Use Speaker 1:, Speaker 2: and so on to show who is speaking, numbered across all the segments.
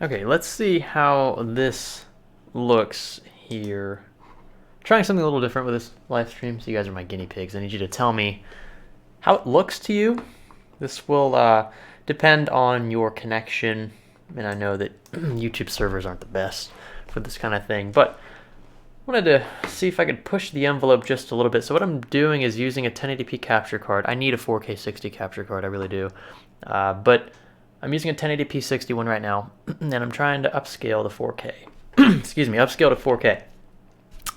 Speaker 1: Okay, let's see how this looks here. Trying something a little different with this live stream, so you guys are my guinea pigs. I need you to tell me how it looks to you. This will depend on your connection, and I know that YouTube servers aren't the best for this kind of thing, but I wanted to see if I could push the envelope just a little bit. So what I'm doing is using a 1080p capture card. I need a 4K 60 capture card, I really do. But I'm using a 1080p 60 one right now, and I'm trying to upscale the 4K. Excuse me, upscale to 4K.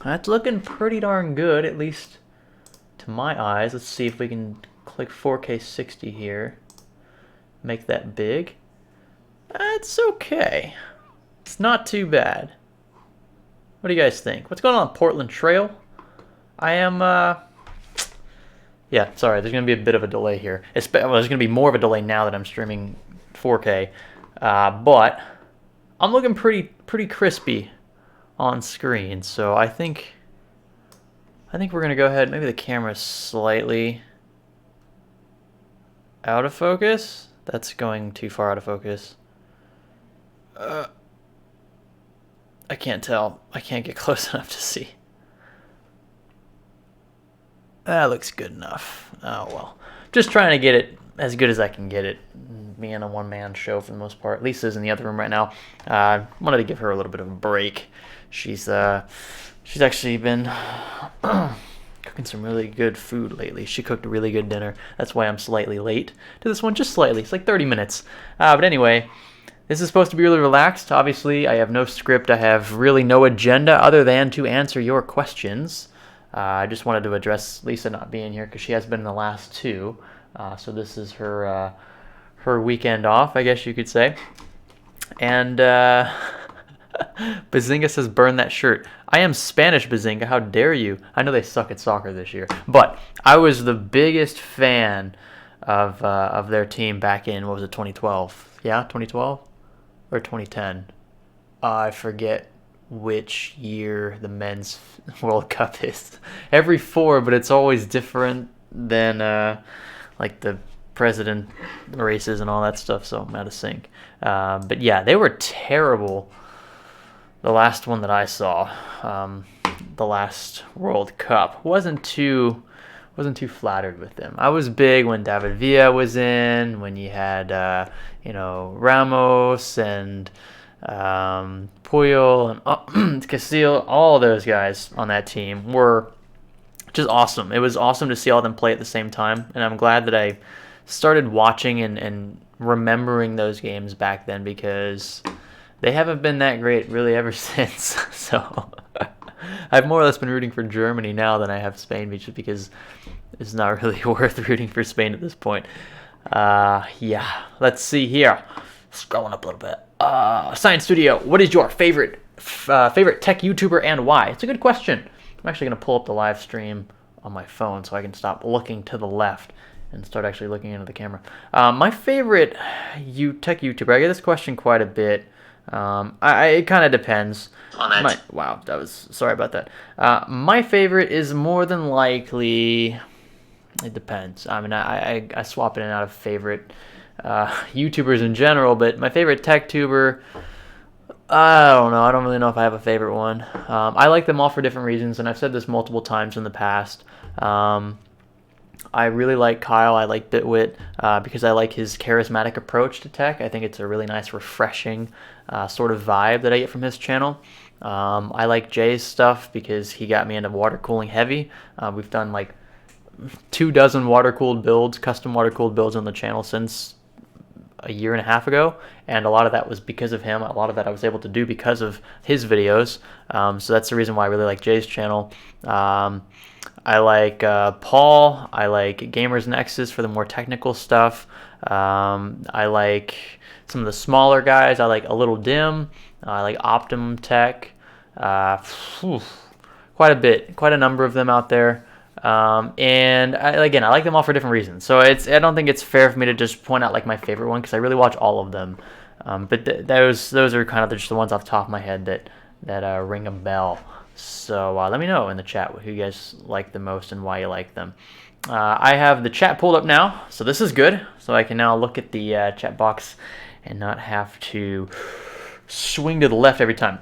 Speaker 1: That's looking pretty darn good, at least to my eyes. Let's see if we can click 4K 60 here. Make that big. It's okay. It's not too bad. What do you guys think? What's going on Portland Trail? I am, yeah, sorry, there's going to be a bit of a delay here. Well, there's going to be more of a delay now that I'm streaming 4K. But I'm looking pretty crispy on screen, so I think we're going to go ahead. Maybe the camera's slightly out of focus. That's going too far out of focus. I can't tell. I can't get close enough to see. That looks good enough. Oh well. Just trying to get it as good as I can get it. Being a one-man show for the most part. Lisa's in the other room right now. Wanted to give her a little bit of a break. She's actually been cooking some really good food lately. She cooked a really good dinner. That's why I'm slightly late to this one, just slightly. It's like 30 minutes. But anyway, this is supposed to be really relaxed. Obviously, I have no script. I have really no agenda other than to answer your questions. I just wanted to address Lisa not being here because she has been in the last two. So this is her weekend off, I guess you could say. And Bazinga says, burn that shirt. I am Spanish, Bazinga. How dare you? I know they suck at soccer this year. But I was the biggest fan of their team back in, what was it, 2012? Yeah, 2012? Or 2010? I forget which year the men's World Cup is. Every four, but it's always different than like the president races and all that stuff, so I'm out of sync. But yeah, they were terrible. The last one that I saw, the last World Cup, wasn't too flattered with them. I was big when David Villa was in, when you had Ramos and Puyol and Casillas. All those guys on that team were just awesome. It was awesome to see all of them play at the same time, and I'm glad that I started watching and remembering those games back then because they haven't been that great really ever since. So I've more or less been rooting for Germany now than I have Spain, just because it's not really worth rooting for Spain at this point. Yeah, let's see here. Scrolling up a little bit. Science Studio, what is your favorite tech YouTuber and why? It's a good question. I'm actually going to pull up the live stream on my phone so I can stop looking to the left and start actually looking into the camera. My favorite tech YouTuber, I get this question quite a bit. It kind of depends. Wow, sorry about that. My favorite is more than likely, it depends. I mean, I swap in and out of favorite YouTubers in general, but my favorite tech tuber, I don't know. I don't really know if I have a favorite one. I like them all for different reasons, and I've said this multiple times in the past. I really like Kyle. I like Bitwit because I like his charismatic approach to tech. I think it's a really nice, refreshing sort of vibe that I get from his channel. I like Jay's stuff because he got me into water cooling heavy. We've done like 24 water-cooled builds, custom water-cooled builds on the channel since a year and a half ago, and a lot of that was because of him. A lot of that I was able to do because of his videos. So that's the reason why I really like Jay's channel. I like Paul. I like Gamers Nexus for the more technical stuff. I like some of the smaller guys. I like A Little Dim. I like Optimum Tech. Quite a number of them out there. And I like them all for different reasons. So I don't think it's fair for me to just point out like my favorite one because I really watch all of them. But those are kind of just the ones off the top of my head that ring a bell. So let me know in the chat who you guys like the most and why you like them. I have the chat pulled up now, so this is good. So I can now look at the chat box and not have to swing to the left every time.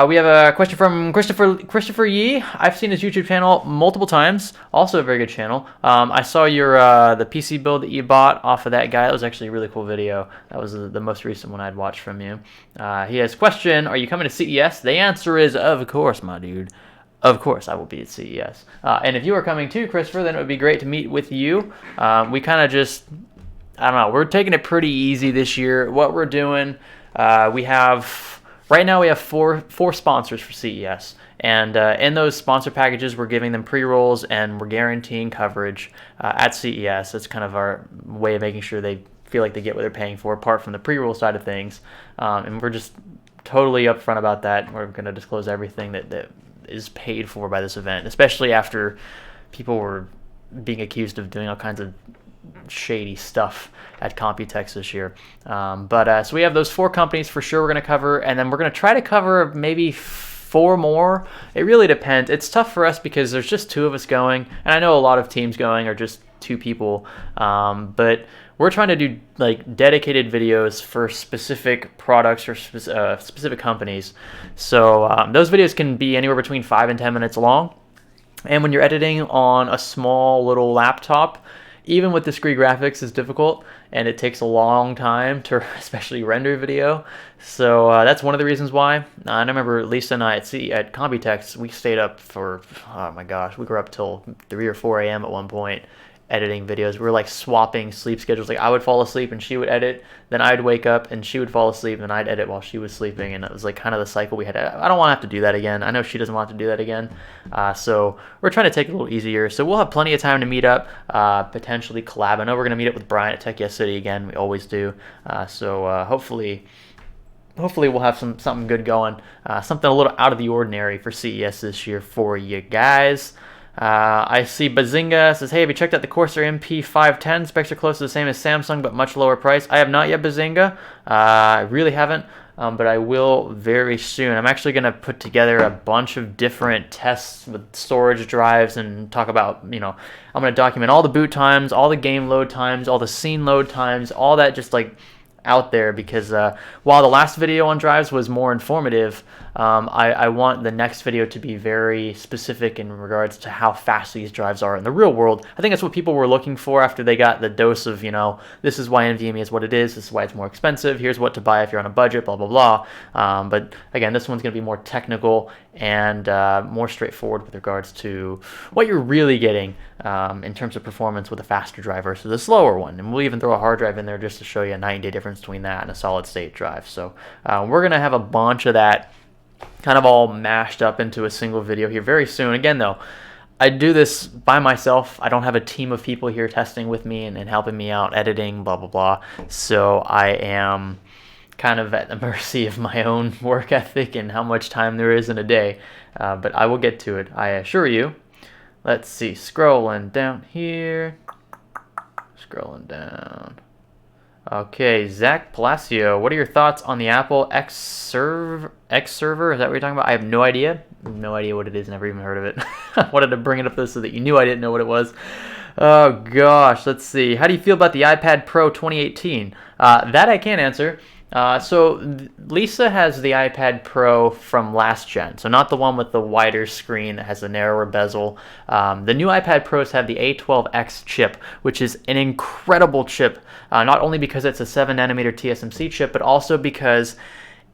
Speaker 1: We have a question from Christopher Yee. I've seen his YouTube channel multiple times. Also a very good channel. I saw your the PC build that you bought off of that guy. That was actually a really cool video. That was the most recent one I'd watched from you. He has a question. Are you coming to CES? The answer is, of course, my dude. Of course, I will be at CES. And if you are coming too, Christopher, then it would be great to meet with you. We kind of just, I don't know, we're taking it pretty easy this year. What we're doing, right now we have four sponsors for CES. And in those sponsor packages, we're giving them pre-rolls and we're guaranteeing coverage at CES. That's kind of our way of making sure they feel like they get what they're paying for, apart from the pre-roll side of things. And we're just totally upfront about that. We're going to disclose everything that is paid for by this event, especially after people were being accused of doing all kinds of shady stuff at Computex this year. So we have those four companies for sure we're going to cover, and then we're going to try to cover maybe four more. It really depends. It's tough for us because there's just two of us going, and I know a lot of teams going are just two people, but we're trying to do like dedicated videos for specific products or specific companies. So those videos can be anywhere between 5 and 10 minutes long. And when you're editing on a small little laptop, even with discrete graphics, is difficult, and it takes a long time to especially render video. So that's one of the reasons why. And I remember Lisa and I at Computex, we stayed up for, oh my gosh, we were up till 3 or 4 a.m. at one point editing videos. We were like swapping sleep schedules. Like I would fall asleep and she would edit, then I'd wake up and she would fall asleep and I'd edit while she was sleeping, and it was like kind of the cycle we had. I don't want to have to do that again. I know she doesn't want to do that again. So we're trying to take it a little easier. So we'll have plenty of time to meet up, potentially collab. I know we're going to meet up with Brian at Tech Yes City again. We always do. Hopefully we'll have something good going, something a little out of the ordinary for CES this year for you guys. I see Bazinga says, hey, have you checked out the Corsair MP510? Specs are close to the same as Samsung, but much lower price. I have not yet, Bazinga. I really haven't, but I will very soon. I'm actually going to put together a bunch of different tests with storage drives and talk about, I'm going to document all the boot times, all the game load times, all the scene load times, all that just like out there, because while the last video on drives was more informative, I want the next video to be very specific in regards to how fast these drives are in the real world. I think that's what people were looking for after they got the dose of, this is why NVMe is what it is, this is why it's more expensive, here's what to buy if you're on a budget, blah, blah, blah. But again, this one's going to be more technical and more straightforward with regards to what you're really getting in terms of performance with a faster drive versus a slower one. And we'll even throw a hard drive in there just to show you a 9-day difference between that and a solid state drive. So we're going to have a bunch of that kind of all mashed up into a single video here very soon. Again, though, I do this by myself. I don't have a team of people here testing with me and helping me out, editing, blah, blah, blah. So I am kind of at the mercy of my own work ethic and how much time there is in a day. But I will get to it, I assure you. Let's see, scrolling down here. Scrolling down. Okay, Zach Palacio, what are your thoughts on the Apple X server? Is that what you're talking about? I have no idea. No idea what it is. Never even heard of it. I wanted to bring it up so that you knew I didn't know what it was. Oh gosh, let's see. How do you feel about the iPad Pro 2018? That I can't answer. So Lisa has the iPad Pro from last gen, so not the one with the wider screen that has a narrower bezel. The new iPad Pros have the A12X chip, which is an incredible chip, not only because it's a 7nm TSMC chip, but also because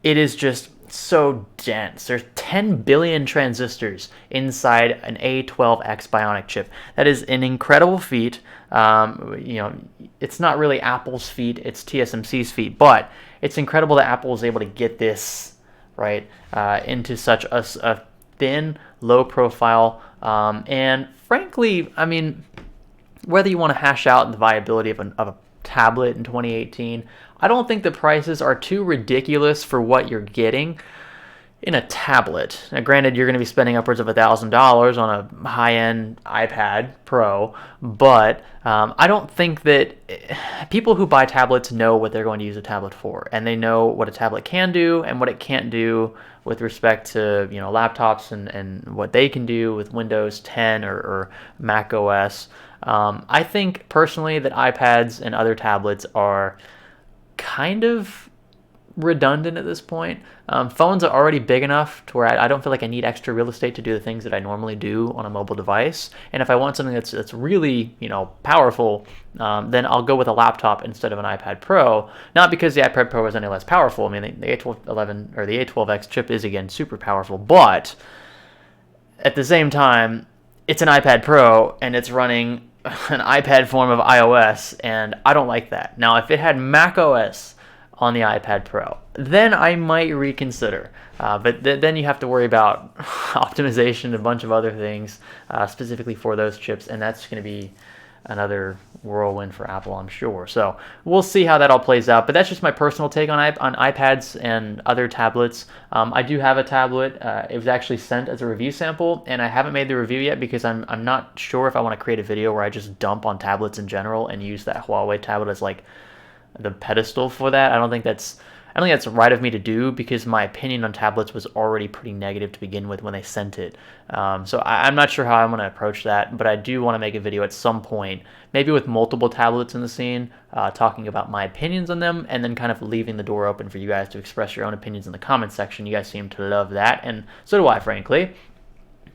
Speaker 1: it is just so dense. There's 10 billion transistors inside an A12X Bionic chip. That is an incredible feat. It's not really Apple's feat, it's TSMC's feat, but it's incredible that Apple is able to get this right into such a thin, low profile, and frankly, I mean, whether you want to hash out the viability of a tablet in 2018, I don't think the prices are too ridiculous for what you're getting in a tablet. Now, granted, you're going to be spending upwards of $1,000 on a high-end iPad Pro, but I don't think that people who buy tablets know what they're going to use a tablet for, and they know what a tablet can do and what it can't do with respect to laptops and what they can do with Windows 10 or Mac OS. I think personally that iPads and other tablets are kind of redundant at this point. Phones are already big enough to where I don't feel like I need extra real estate to do the things that I normally do on a mobile device. And if I want something that's really, powerful, then I'll go with a laptop instead of an iPad Pro. Not because the iPad Pro is any less powerful. I mean, the A1211 or the A12X chip is again super powerful, but at the same time, it's an iPad Pro and it's running an iPad form of iOS, and I don't like that. Now, if it had Mac OS on the iPad Pro, then I might reconsider. But then you have to worry about optimization and a bunch of other things specifically for those chips, and that's going to be another whirlwind for Apple, I'm sure. So we'll see how that all plays out. But that's just my personal take on iPads and other tablets. I do have a tablet. It was actually sent as a review sample, and I haven't made the review yet because I'm not sure if I want to create a video where I just dump on tablets in general and use that Huawei tablet as like the pedestal for that. I don't think that's right of me to do because my opinion on tablets was already pretty negative to begin with when they sent it. So I'm not sure how I'm going to approach that, but I do want to make a video at some point, maybe with multiple tablets in the scene, talking about my opinions on them, and then kind of leaving the door open for you guys to express your own opinions in the comments section. You guys seem to love that, and so do I, frankly.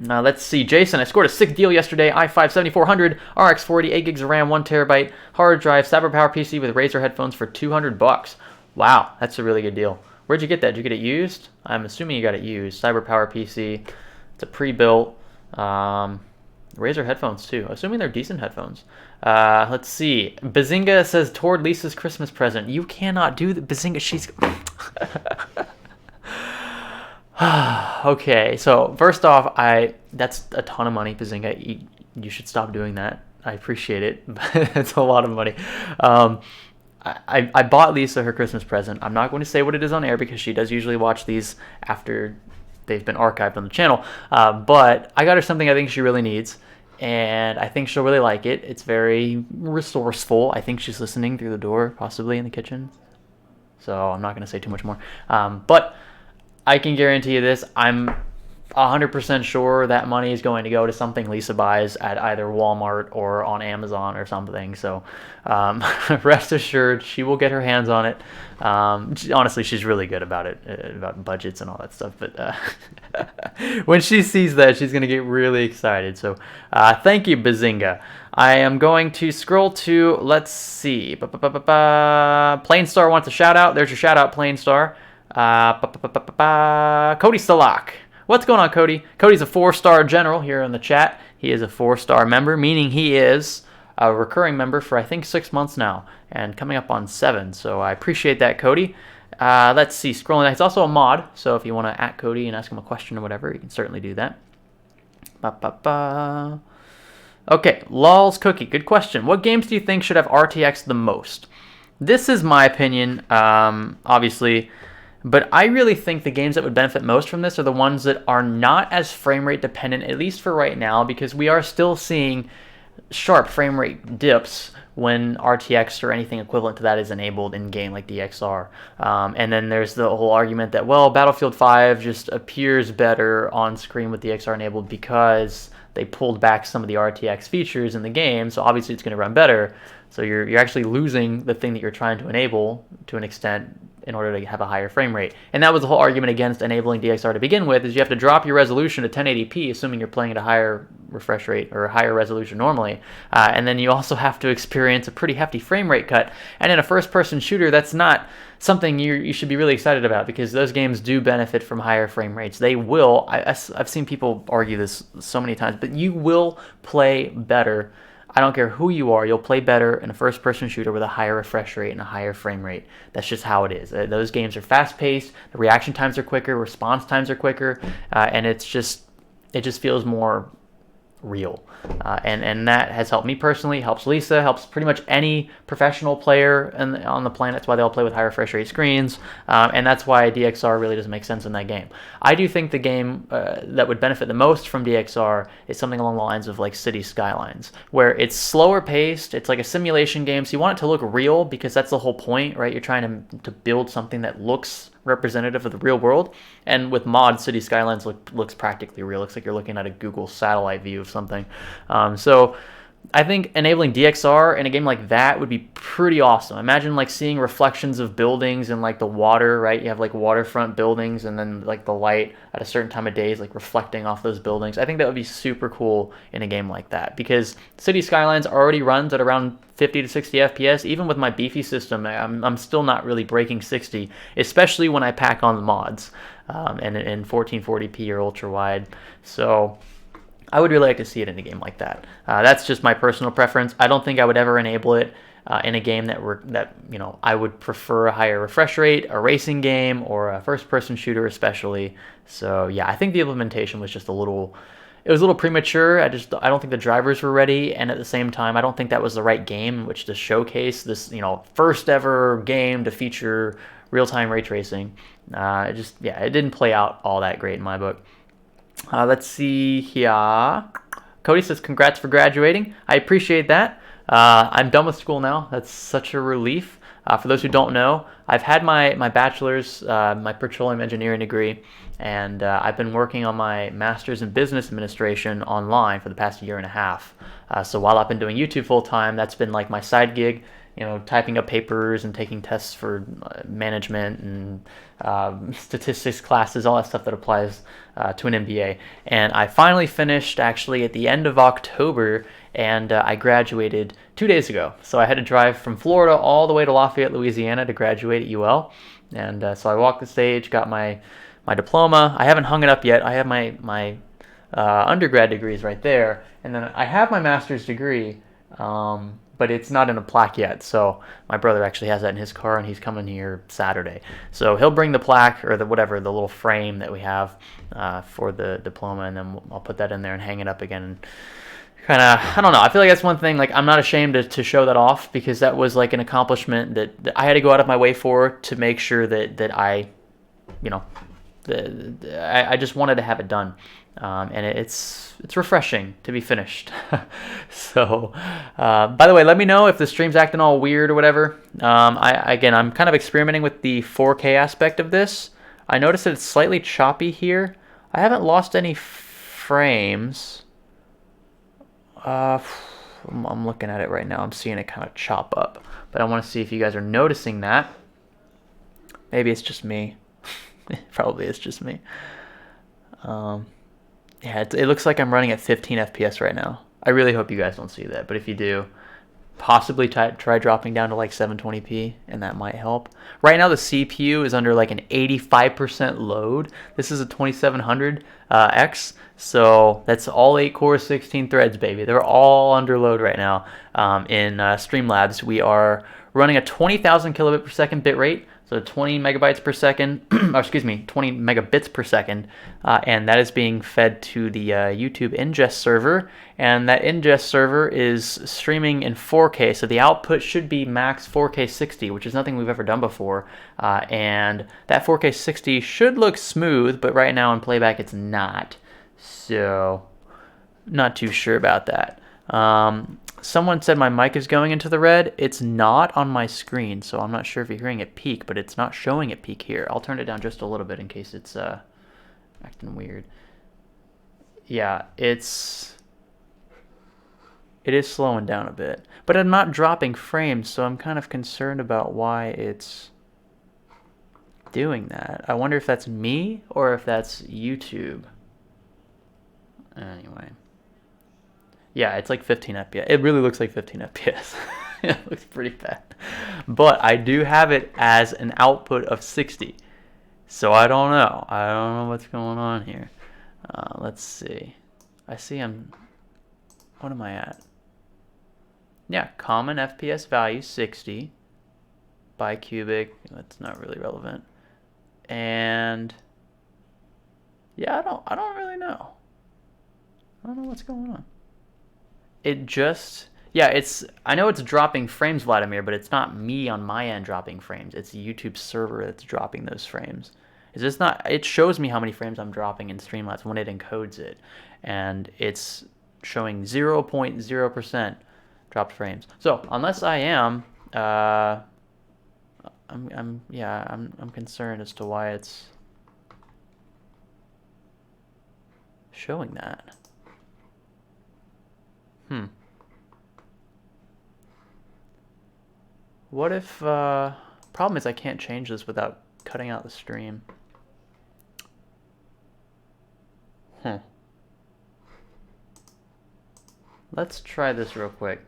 Speaker 1: Now let's see, Jason, I scored a sick deal yesterday. i5 7400, RX 40, 8 gigs of RAM, 1 terabyte, hard drive, CyberPower PC with Razer headphones for $200. Wow, that's a really good deal. Where'd you get that? Did you get it used? I'm assuming you got it used. CyberPower PC. It's a pre-built. Razer headphones too. Assuming they're decent headphones. Let's see. Bazinga says toward Lisa's Christmas present. You cannot do that. Bazinga, she's... Okay, so first off, that's a ton of money, Bazinga. You should stop doing that. I appreciate it, but it's a lot of money. I bought Lisa her Christmas present. I'm not going to say what it is on air because she does usually watch these after they've been archived on the channel. But I got her something I think she really needs, and I think she'll really like it. It's very resourceful. I think she's listening through the door, possibly in the kitchen. So I'm not going to say too much more. But I can guarantee you this. I'm 100% sure that money is going to go to something Lisa buys at either Walmart or on Amazon or something. So rest assured, she will get her hands on it. Honestly, she's really good about it, about budgets and all that stuff. But when she sees that, she's going to get really excited. So thank you, Bazinga. I am going to scroll to, let's see. Plainstar wants a shout out. There's your shout out, Plainstar. Cody Salak. What's going on, Cody? Cody's a 4-star general here in the chat. He is a 4-star member, meaning he is a recurring member for, I think, 6 months now, and coming up on 7. So I appreciate that, Cody. Let's see. Scrolling. He's also a mod, so if you want to @ Cody and ask him a question or whatever, you can certainly do that. Okay, Lol's Cookie. Good question. What games do you think should have RTX the most? This is my opinion, obviously. But I really think the games that would benefit most from this are the ones that are not as frame rate dependent, at least for right now, because we are still seeing sharp frame rate dips when RTX or anything equivalent to that is enabled in game like DXR. And then there's the whole argument that, well, Battlefield 5 just appears better on screen with DXR enabled because they pulled back some of the RTX features in the game, so obviously it's going to run better. So you're actually losing the thing that you're trying to enable to an extent in order to have a higher frame rate. And that was the whole argument against enabling DXR to begin with, is you have to drop your resolution to 1080p, assuming you're playing at a higher refresh rate or a higher resolution normally. And then you also have to experience a pretty hefty frame rate cut. And in a first-person shooter, that's not something you should be really excited about, because those games do benefit from higher frame rates. They will. I've seen people argue this so many times, but you will play better. I don't care who you are, you'll play better in a first-person shooter with a higher refresh rate and a higher frame rate. That's just how it is. Those games are fast-paced, the reaction times are quicker, response times are quicker, and it just feels more real. And that has helped me personally, helps Lisa, helps pretty much any professional player on the planet. That's why they all play with high refresh rate screens, and that's why DXR really doesn't make sense in that game. I do think the game that would benefit the most from DXR is something along the lines of like City Skylines, where it's slower paced, it's like a simulation game, so you want it to look real because that's the whole point, right? You're trying to build something that looks representative of the real world, and with mods, City Skylines looks practically real. Looks like you're looking at a Google satellite view of something. So I think enabling DXR in a game like that would be pretty awesome. Imagine like seeing reflections of buildings in like the water, right? You have like waterfront buildings and then like the light at a certain time of day is like reflecting off those buildings. I think that would be super cool in a game like that because City Skylines already runs at around 50 to 60 FPS. Even with my beefy system, I'm still not really breaking 60, especially when I pack on the mods and in 1440p or ultra wide. So I would really like to see it in a game like that. That's just my personal preference. I don't think I would ever enable it in a game that I would prefer a higher refresh rate, a racing game, or a first-person shooter especially. So yeah, I think the implementation was just a little. It was a little premature. I don't think the drivers were ready, and at the same time, I don't think that was the right game in which to showcase this first ever game to feature real-time ray tracing. It didn't play out all that great in my book. Let's see here. Cody says, congrats for graduating. I appreciate that. I'm done with school now. That's such a relief. For those who don't know, I've had my bachelor's, my petroleum engineering degree, and I've been working on my master's in business administration online for the past year and a half. So while I've been doing YouTube full time, that's been like my side gig, typing up papers and taking tests for management and statistics classes, all that stuff that applies to an MBA. And I finally finished actually at the end of October, and I graduated 2 days ago. So I had to drive from Florida all the way to Lafayette, Louisiana to graduate at UL. And so I walked the stage, got my diploma. I haven't hung it up yet. I have my undergrad degrees right there. And then I have my master's degree, but it's not in a plaque yet. So my brother actually has that in his car, and he's coming here Saturday. So he'll bring the plaque or the little frame that we have for the diploma, and then I'll put that in there and hang it up again. And kind of, I don't know. I feel like that's one thing. Like, I'm not ashamed to show that off because that was like an accomplishment that I had to go out of my way for to make sure that I, I just wanted to have it done. And it's refreshing to be finished. So, by the way, let me know if the stream's acting all weird or whatever. I'm kind of experimenting with the 4K aspect of this. I noticed that it's slightly choppy here. I haven't lost any frames. I'm looking at it right now. I'm seeing it kind of chop up, but I want to see if you guys are noticing that. Maybe it's just me. Probably it's just me. Yeah, it looks like I'm running at 15 FPS right now. I really hope you guys don't see that, but if you do, possibly try dropping down to like 720p, and that might help. Right now, the CPU is under like an 85% load. This is a 2700X, so that's all 8 cores, 16 threads, baby. They're all under load right now. In Streamlabs, we are running a 20,000 kilobit per second bit rate. So 20 megabytes per second, 20 megabits per second, and that is being fed to the YouTube ingest server, and that ingest server is streaming in 4K, so the output should be max 4K 60, which is nothing we've ever done before, and that 4K 60 should look smooth, but right now in playback it's not, so not too sure about that. Someone said my mic is going into the red. It's not on my screen, so I'm not sure if you're hearing it peak, but it's not showing it peak here. I'll turn it down just a little bit in case it's acting weird. Yeah, it is slowing down a bit, but I'm not dropping frames, so I'm kind of concerned about why it's doing that. I wonder if that's me or if that's YouTube. Anyway. Yeah, it's like 15 FPS. It really looks like 15 FPS. It looks pretty bad. But I do have it as an output of 60. So I don't know. I don't know what's going on here. Let's see. I see what am I at? Yeah, common FPS value 60. Bicubic, that's not really relevant. And yeah, I don't really know. I don't know what's going on. It just, yeah, I know it's dropping frames, Vladimir, but it's not me on my end dropping frames. It's the YouTube server that's dropping those frames. It's just not, it shows me how many frames I'm dropping in Streamlabs when it encodes it. And it's showing 0.0% dropped frames. So unless I am, I'm concerned as to why it's showing that. What if, problem is I can't change this without cutting out the stream. Let's try this real quick.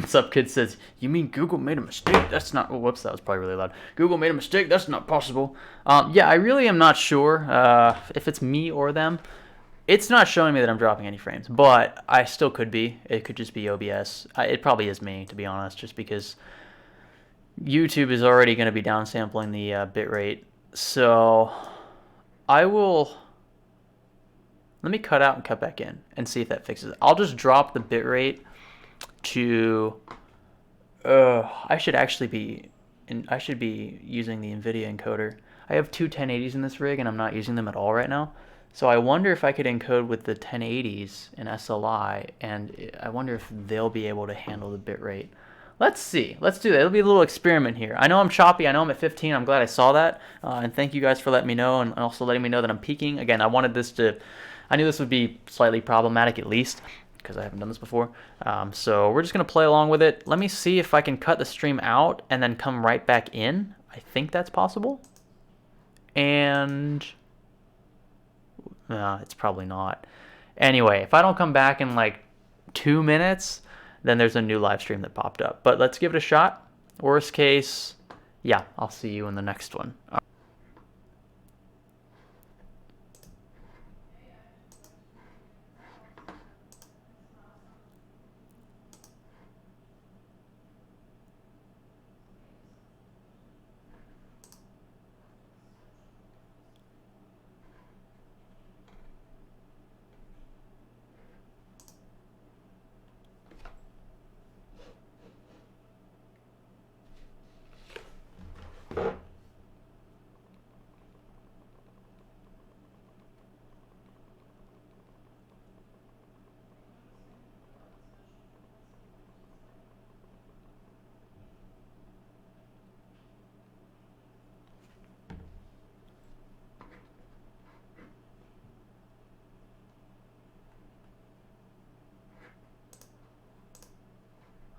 Speaker 1: Sup Kid says, you mean Google made a mistake? That's not, oh, whoops, that was probably really loud. Google made a mistake? That's not possible. Yeah, I really am not sure if it's me or them. It's not showing me that I'm dropping any frames, but I still could be. It could just be OBS. It probably is me, to be honest, just because YouTube is already going to be downsampling the bitrate. So I will... Let me cut out and cut back in and see if that fixes it. I'll just drop the bitrate to... I should actually be... I should be using the NVIDIA encoder. I have two 1080s in this rig, and I'm not using them at all right now. So I wonder if I could encode with the 1080s in SLI, and I wonder if they'll be able to handle the bitrate. Let's see. Let's do that. It'll be a little experiment here. I know I'm choppy. I know I'm at 15. I'm glad I saw that. And thank you guys for letting me know and also letting me know that I'm peaking. Again, I wanted this to... I knew this would be slightly problematic at least, because I haven't done this before. So we're just going to play along with it. Let me see if I can cut the stream out and then come right back in. I think that's possible. And... no, it's probably not. Anyway, if I don't come back in like 2 minutes, then there's a new live stream that popped up. But let's give it a shot. Worst case, yeah, I'll see you in the next one.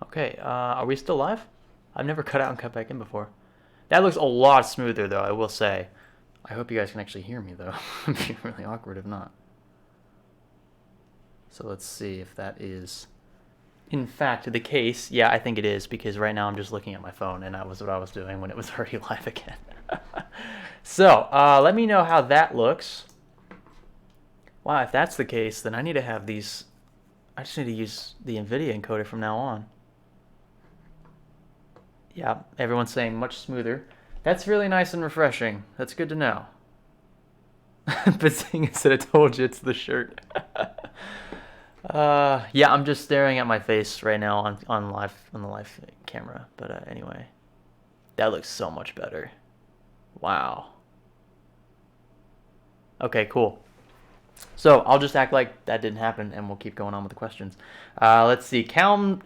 Speaker 1: Okay, are we still live? I've never cut out and cut back in before. That looks a lot smoother, though, I will say. I hope you guys can actually hear me, though. It'd be really awkward if not. So let's see if that is, in fact, the case. Yeah, I think it is, because right now I'm just looking at my phone, and that was what I was doing when it was already live again. So, let me know how that looks. Wow, if that's the case, then I need to have these... I just need to use the NVIDIA encoder from now on. Yeah, everyone's saying much smoother. That's really nice and refreshing. That's good to know. But seeing instead, I told you it's the shirt. Yeah, I'm just staring at my face right now on the live camera. But anyway, that looks so much better. Wow. Okay, cool. So I'll just act like that didn't happen, and we'll keep going on with the questions. Let's see. Calm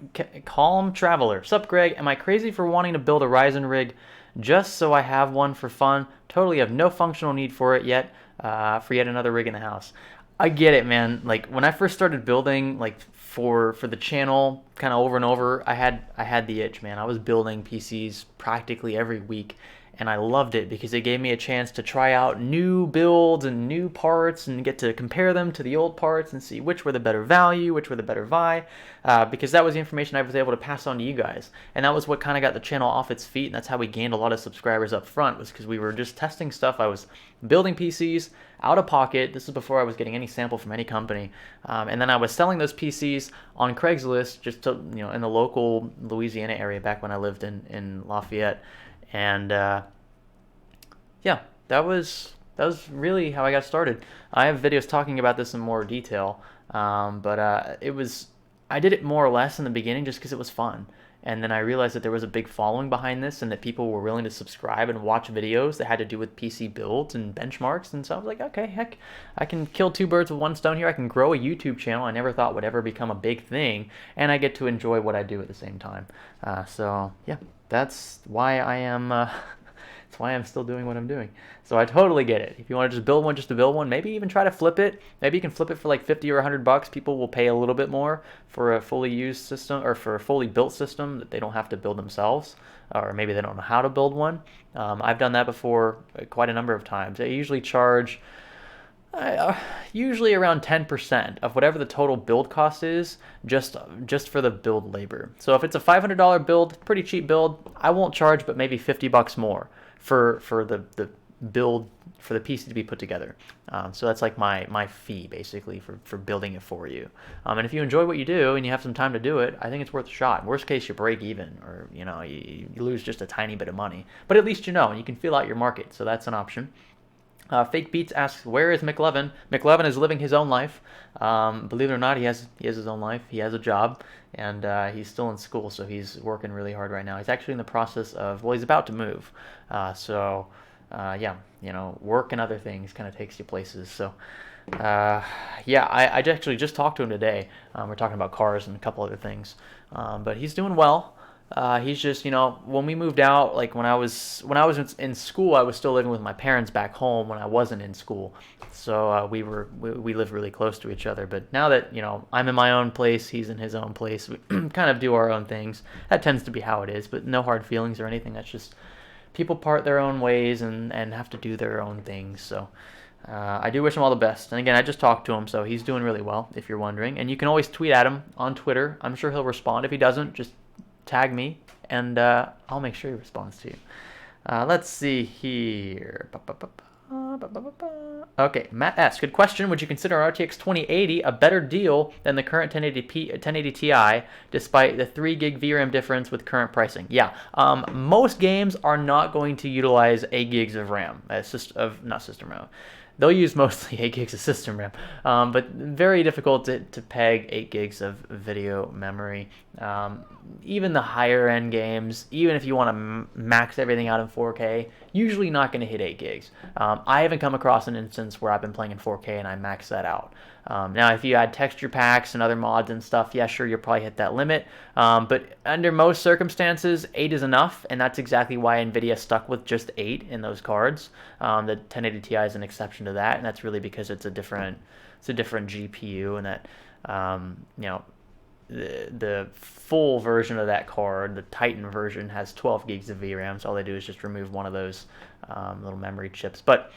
Speaker 1: Traveler. Sup, Greg? Am I crazy for wanting to build a Ryzen rig just so I have one for fun? Totally have no functional need for it yet. For yet another rig in the house. I get it, man. Like when I first started building, like for the channel, kind of over and over, I had the itch, man. I was building PCs practically every week. And I loved it because it gave me a chance to try out new builds and new parts and get to compare them to the old parts and see which were the better value, which were the better buy, because that was the information I was able to pass on to you guys. And that was what kind of got the channel off its feet, and that's how we gained a lot of subscribers up front, was because we were just testing stuff. I was building PCs out of pocket. This is before I was getting any sample from any company. And then I was selling those PCs on Craigslist just to, in the local Louisiana area back when I lived in Lafayette. And yeah, that was really how I got started. I have videos talking about this in more detail, but I did it more or less in the beginning just because it was fun. And then I realized that there was a big following behind this and that people were willing to subscribe and watch videos that had to do with PC builds and benchmarks. And so I was like, okay, heck, I can kill two birds with one stone here. I can grow a YouTube channel I never thought would ever become a big thing, and I get to enjoy what I do at the same time. So yeah, that's why I am... That's why I'm still doing what I'm doing. So I totally get it. If you want to just build one just to build one, maybe even try to flip it. Maybe you can flip it for like 50 or $100. People will pay a little bit more for a fully used system or for a fully built system that they don't have to build themselves, or maybe they don't know how to build one. I've done that before quite a number of times. I usually charge usually around 10% of whatever the total build cost is, just for the build labor. So if it's a $500 build, pretty cheap build, I won't charge but maybe $50 more for the build, for the piece to be put together. So that's like my fee basically for building it for you. And if you enjoy what you do and you have some time to do it, I think it's worth a shot. Worst case, you break even, or you lose just a tiny bit of money, but at least and you can feel out your market. So that's an option. Fake Beats asks, where is McLevin? McLevin is living his own life. Believe it or not, he has his own life. He has a job, and he's still in school, so he's working really hard right now. He's actually in the process of, he's about to move. Yeah, work and other things kind of takes you places. So, yeah, I actually just talked to him today. We're talking about cars and a couple other things, but he's doing well. He's just, when we moved out, like when I was in school, I was still living with my parents back home when I wasn't in school. So we lived really close to each other. But now that, I'm in my own place, he's in his own place, we kind of do our own things. That tends to be how it is, but no hard feelings or anything. That's just people part their own ways and have to do their own things. So I do wish him all the best. And again, I just talked to him, so he's doing really well, if you're wondering. And you can always tweet at him on Twitter. I'm sure he'll respond. If he doesn't, just tag me, and I'll make sure he responds to you. Let's see here. Okay, Matt asks, good question. Would you consider RTX 2080 a better deal than the current 1080 Ti, despite the 3 gig VRAM difference with current pricing? Yeah, most games are not going to utilize 8 gigs of RAM, not system RAM. They'll use mostly 8 gigs of system RAM, but very difficult to peg 8 gigs of video memory. Even the higher end games, even if you want to max everything out in 4K, usually not going to hit 8 gigs. I haven't come across an instance where I've been playing in 4K and I max that out. Now, if you add texture packs and other mods and stuff, yeah, sure, you'll probably hit that limit. But under most circumstances, 8 is enough, and that's exactly why NVIDIA stuck with just 8 in those cards. The 1080 Ti is an exception to that, and that's really because it's a different GPU, and that the full version of that card, the Titan version, has 12 gigs of VRAM. So all they do is just remove one of those little memory chips. But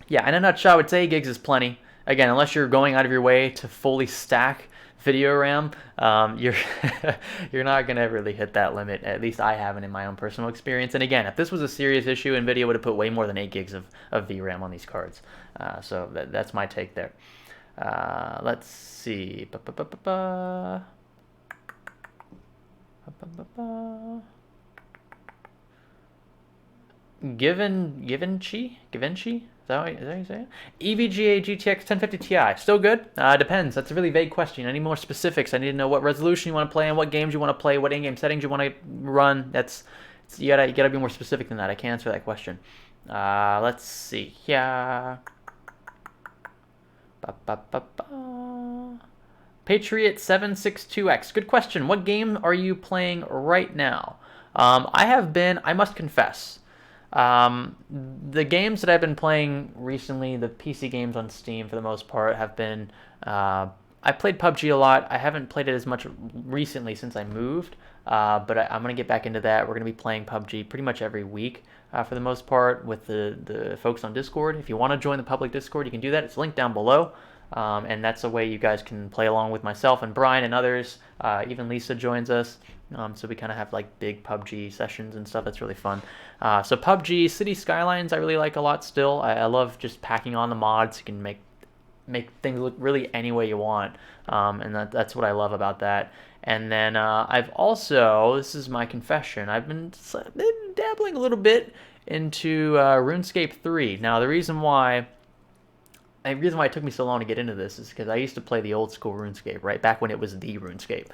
Speaker 1: yeah, in a nutshell, I would say 8 gigs is plenty. Again, unless you're going out of your way to fully stack video RAM, you're you're not going to really hit that limit. At least I haven't in my own personal experience. And again, if this was a serious issue, NVIDIA would have put way more than 8 gigs of VRAM on these cards. So that's my take there. Let's see. Givenchy? Is that how you say it? EVGA GTX 1050 Ti. Still good? Depends. That's a really vague question. I need more specifics. I need to know what resolution you want to play and what games you want to play, what in-game settings you want to run. You gotta be more specific than that. I can't answer that question. Let's see. Yeah. Patriot 762X. Good question. What game are you playing right now? I must confess, the games that I've been playing recently, the PC games on Steam for the most part, have been, I played PUBG a lot. I haven't played it as much recently since I moved, but I'm going to get back into that. We're going to be playing PUBG pretty much every week for the most part with the folks on Discord. If you want to join the public Discord, you can do that. It's linked down below. And that's a way you guys can play along with myself and Brian and others. Even Lisa joins us. So we kind of have like big PUBG sessions and stuff. That's really fun. So PUBG City Skylines I really like a lot still. I love just packing on the mods. You can make things look really any way you want. And that's what I love about that. And then I've also, this is my confession, I've been dabbling a little bit into RuneScape 3. Now the reason why it took me so long to get into this is because I used to play the old school RuneScape, right? Back when it was the RuneScape.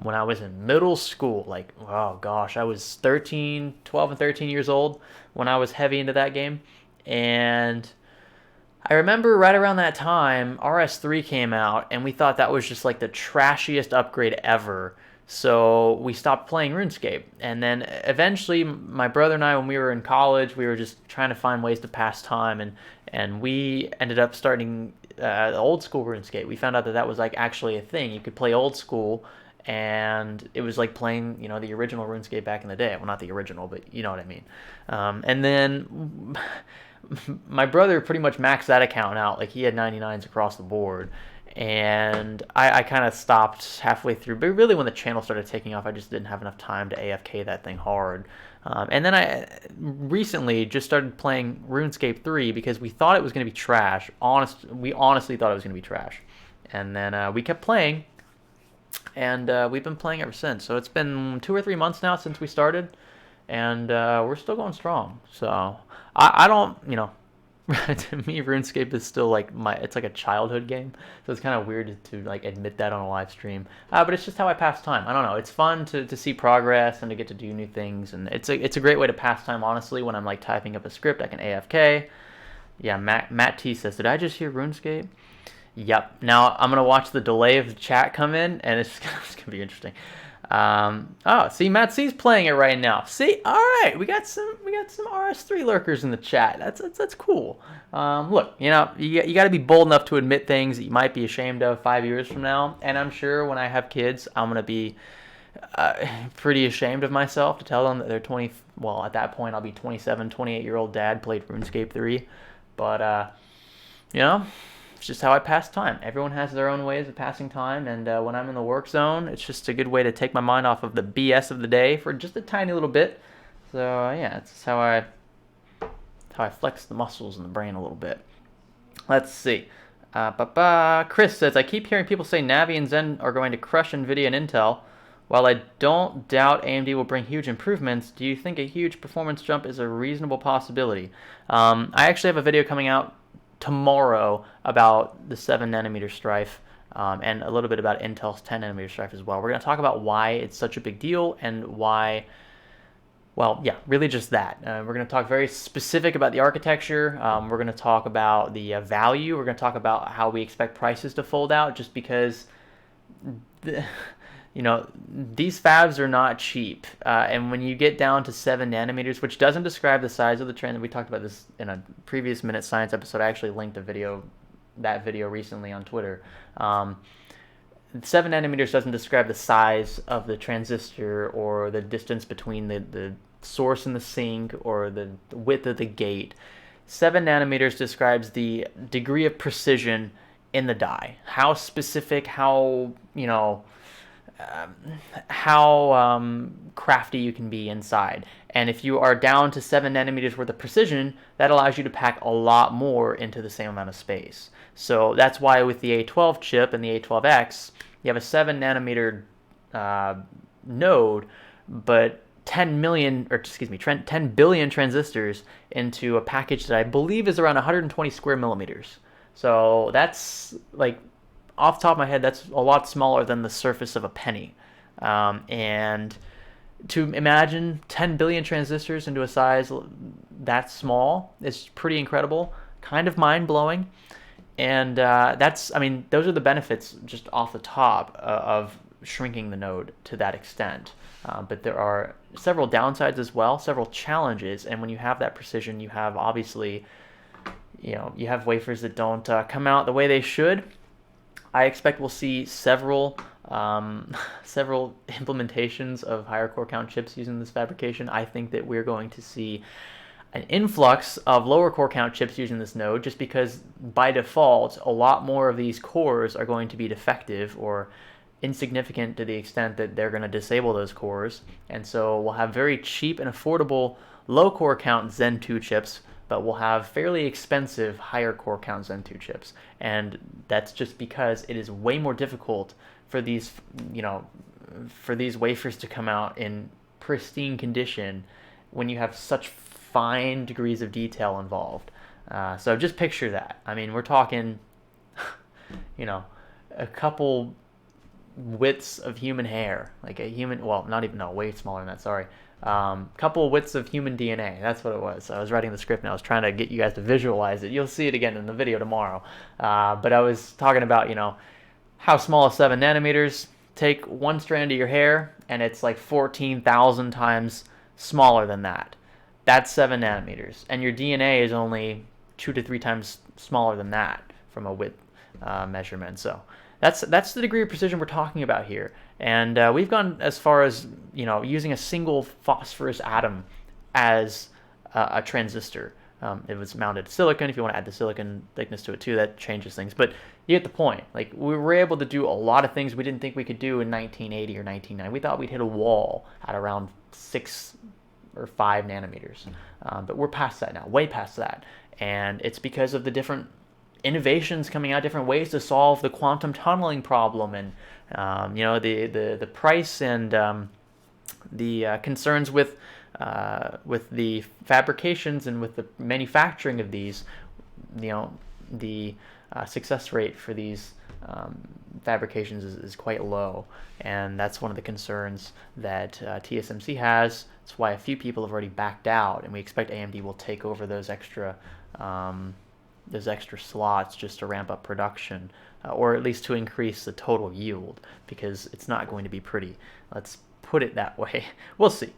Speaker 1: When I was in middle school, like, oh gosh, I was 12 and 13 years old when I was heavy into that game. And I remember right around that time, RS3 came out, and we thought that was just like the trashiest upgrade ever So we stopped playing RuneScape. And then eventually, my brother and I, when we were in college, we were just trying to find ways to pass time. And we ended up starting old school RuneScape. We found out that that was like actually a thing. You could play old school, and it was like playing, the original RuneScape back in the day. Well, not the original, but you know what I mean. And then my brother pretty much maxed that account out. Like, he had 99s across the board. And I kind of stopped halfway through. But really, when the channel started taking off, I just didn't have enough time to AFK that thing hard. And then I recently just started playing RuneScape 3 because we thought it was going to be trash. We honestly thought it was going to be trash. And then we kept playing, and we've been playing ever since. So it's been 2 or 3 months now since we started, and we're still going strong. So I don't, to me, RuneScape is still like it's like a childhood game. So it's kind of weird to like admit that on a live stream. But it's just how I pass time. I don't know. It's fun to see progress and to get to do new things, and it's a great way to pass time. Honestly, when I'm like typing up a script, I can AFK. Yeah, Matt T says, "Did I just hear RuneScape?" Yep. Now I'm gonna watch the delay of the chat come in, and it's gonna be interesting. See, Matt C's playing it right now. See, all right, we got some RS3 lurkers in the chat. That's cool. Look, you got to be bold enough to admit things that you might be ashamed of 5 years from now. And I'm sure when I have kids, I'm gonna be pretty ashamed of myself to tell them that they're 20. Well, at that point, I'll be 27, 28-year-old dad played RuneScape 3, but it's just how I pass time. Everyone has their own ways of passing time, and when I'm in the work zone, it's just a good way to take my mind off of the BS of the day for just a tiny little bit. So yeah, it's how I flex the muscles in the brain a little bit. Let's see. Chris says, I keep hearing people say Navi and Zen are going to crush NVIDIA and Intel. While I don't doubt AMD will bring huge improvements, do you think a huge performance jump is a reasonable possibility? I actually have a video coming out tomorrow about the 7nm strife, and a little bit about Intel's 10nm strife as well. We're going to talk about why it's such a big deal and why, well, yeah, really just that. We're going to talk very specific about the architecture. We're going to talk about the value. We're going to talk about how we expect prices to fold out, just because these fabs are not cheap. And when you get down to 7nm, which doesn't describe the size of the trend, we talked about this in a previous Minute Science episode. I actually linked that video recently on Twitter. 7nm doesn't describe the size of the transistor or the distance between the source and the sink or the width of the gate. 7nm describes the degree of precision in the die. How specific, how crafty you can be inside. And if you are down to 7nm worth of precision, that allows you to pack a lot more into the same amount of space. So that's why with the A12 chip and the A12X, you have a 7nm node, but 10 billion transistors into a package that I believe is around 120 square millimeters. So that's like, off the top of my head, that's a lot smaller than the surface of a penny. And to imagine 10 billion transistors into a size that small is pretty incredible, kind of mind-blowing. And those are the benefits just off the top of shrinking the node to that extent. But there are several downsides as well, several challenges. And when you have that precision, you have obviously, you have wafers that don't come out the way they should. I expect we'll see several implementations of higher core count chips using this fabrication. I think that we're going to see an influx of lower core count chips using this node, just because by default a lot more of these cores are going to be defective or insignificant to the extent that they're going to disable those cores. And so we'll have very cheap and affordable low core count Zen 2 chips, but we'll have fairly expensive higher core count Zen 2 chips. And that's just because it is way more difficult for these wafers to come out in pristine condition when you have such fine degrees of detail involved. So just picture that. I mean, we're talking, a couple widths of human hair, like a human, well, not even, no, way smaller than that, sorry. Couple widths of human DNA. That's what it was. I was writing the script and I was trying to get you guys to visualize it. You'll see it again in the video tomorrow. But I was talking about, how small is 7nm? take one strand of your hair, and it's like 14,000 times smaller than that. That's 7 nanometers. And your DNA is only 2 to 3 times smaller than that from a width measurement. So that's the degree of precision we're talking about here. And we've gone as far as, using a single phosphorus atom as a transistor. It was mounted to silicon. If you want to add the silicon thickness to it too, that changes things. But you get the point. Like, we were able to do a lot of things we didn't think we could do in 1980 or 1990. We thought we'd hit a wall at around 6 or 5 nanometers. But we're past that now, way past that. And it's because of the different innovations coming out, different ways to solve the quantum tunneling problem, and the price and the concerns with the fabrications and with the manufacturing of these. The success rate for these fabrications is quite low, and that's one of the concerns that TSMC has. That's why a few people have already backed out, and we expect AMD will take over those extra slots just to ramp up production, or at least to increase the total yield, because it's not going to be pretty. Let's put it that way. We'll see.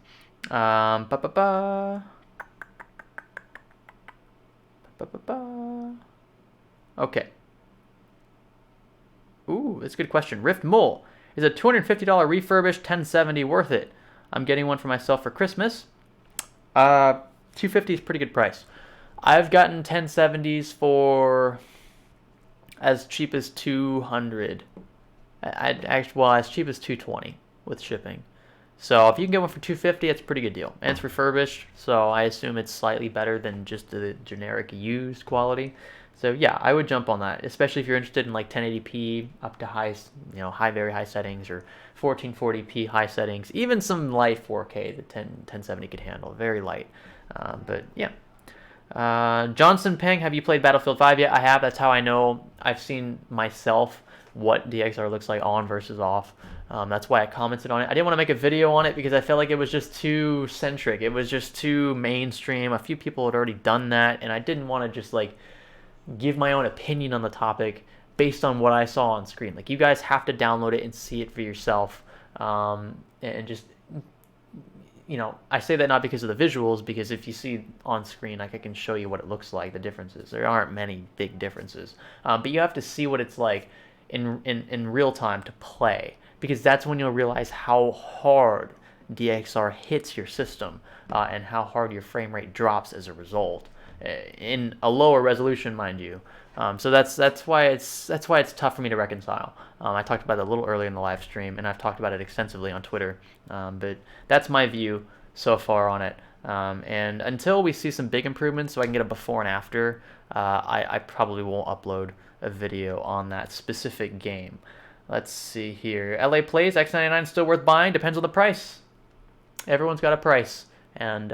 Speaker 1: Okay. Ooh, that's a good question. Rift Mole. Is a $250 refurbished 1070 worth it? I'm getting one for myself for Christmas. $250 is a pretty good price. I've gotten 1070s for as cheap as $200. As cheap as $220 with shipping. So if you can get one for $250, it's a pretty good deal. And it's refurbished, so I assume it's slightly better than just the generic used quality. So yeah, I would jump on that, especially if you're interested in like 1080p up to very high settings, or 1440p high settings, even some light 4K that 1070 could handle, very light. But yeah. Johnson Peng, have you played Battlefield 5 yet? I have. That's how I know. I've seen myself what DXR looks like on versus off. That's why I commented on it. I didn't want to make a video on it because I felt like it was just too centric. It was just too mainstream. A few people had already done that, and I didn't want to just like give my own opinion on the topic based on what I saw on screen. Like, you guys have to download it and see it for yourself, and just, I say that not because of the visuals, because if you see on screen, like, I can show you what it looks like, the differences. There aren't many big differences, but you have to see what it's like in real time to play, because that's when you'll realize how hard DXR hits your system, and how hard your frame rate drops as a result, in a lower resolution, mind you. So that's why it's tough for me to reconcile. I talked about it a little earlier in the live stream, and I've talked about it extensively on Twitter. But that's my view so far on it. And until we see some big improvements, so I can get a before and after, I probably won't upload a video on that specific game. Let's see here. LA Plays, X99 still worth buying? Depends on the price. Everyone's got a price. And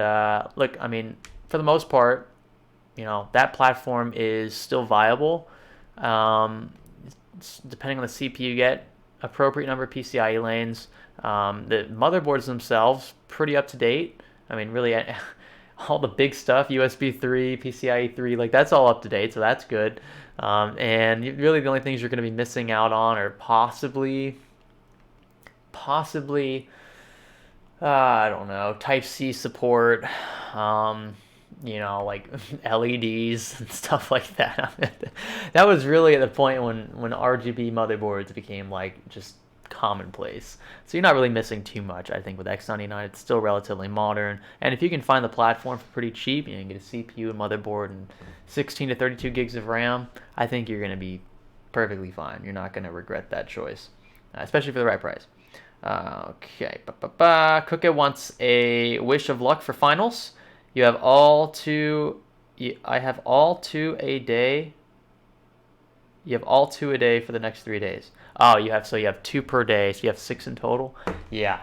Speaker 1: look, I mean, for the most part, that platform is still viable. Depending on the CPU you get, appropriate number of PCIe lanes. The motherboards themselves, pretty up to date. I mean, really, all the big stuff, USB 3, PCIe 3, like, that's all up to date, so that's good. And really the only things you're going to be missing out on are possibly, I don't know, Type-C support, like LEDs and stuff like that. That was really at the point when RGB motherboards became like just commonplace. So you're not really missing too much, I think, with X99. It's still relatively modern, and if you can find the platform for pretty cheap, you can get a CPU and motherboard and 16 to 32 gigs of RAM, I think you're going to be perfectly fine. You're not going to regret that choice, especially for the right price. Okay, Cookie wants a wish of luck for finals. I have all two a day. You have all 2 a day for the next 3 days. Oh, you have 2 per day, so you have 6 in total. Yeah,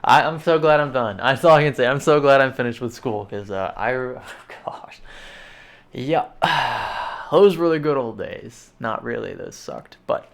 Speaker 1: I'm so glad I'm done. That's all I can say. I'm so glad I'm finished with school, because gosh, yeah, those were the good old days. Not really, those sucked, but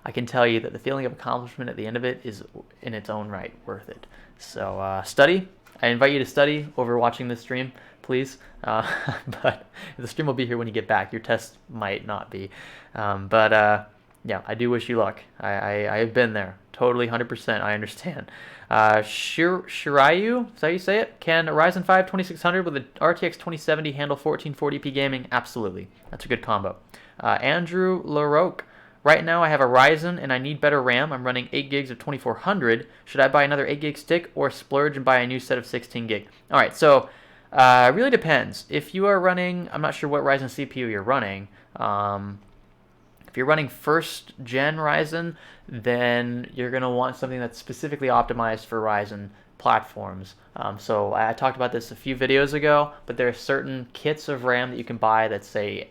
Speaker 1: I can tell you that the feeling of accomplishment at the end of it is, in its own right, worth it. So study. I invite you to study over watching this stream, please. But the stream will be here when you get back. Your test might not be. But yeah, I do wish you luck. I have been there. Totally, 100%. I understand. Shirayu, is that how you say it? Can a Ryzen 5 2600 with a RTX 2070 handle 1440p gaming? Absolutely. That's a good combo. Andrew LaRoque. Right now I have a Ryzen and I need better RAM. I'm running 8 gigs of 2400. Should I buy another 8 gig stick or splurge and buy a new set of 16 gig? All right, so it really depends. If you are running, I'm not sure what Ryzen CPU you're running. If you're running first gen Ryzen, then you're going to want something that's specifically optimized for Ryzen platforms. So I talked about this a few videos ago, but there are certain kits of RAM that you can buy that say,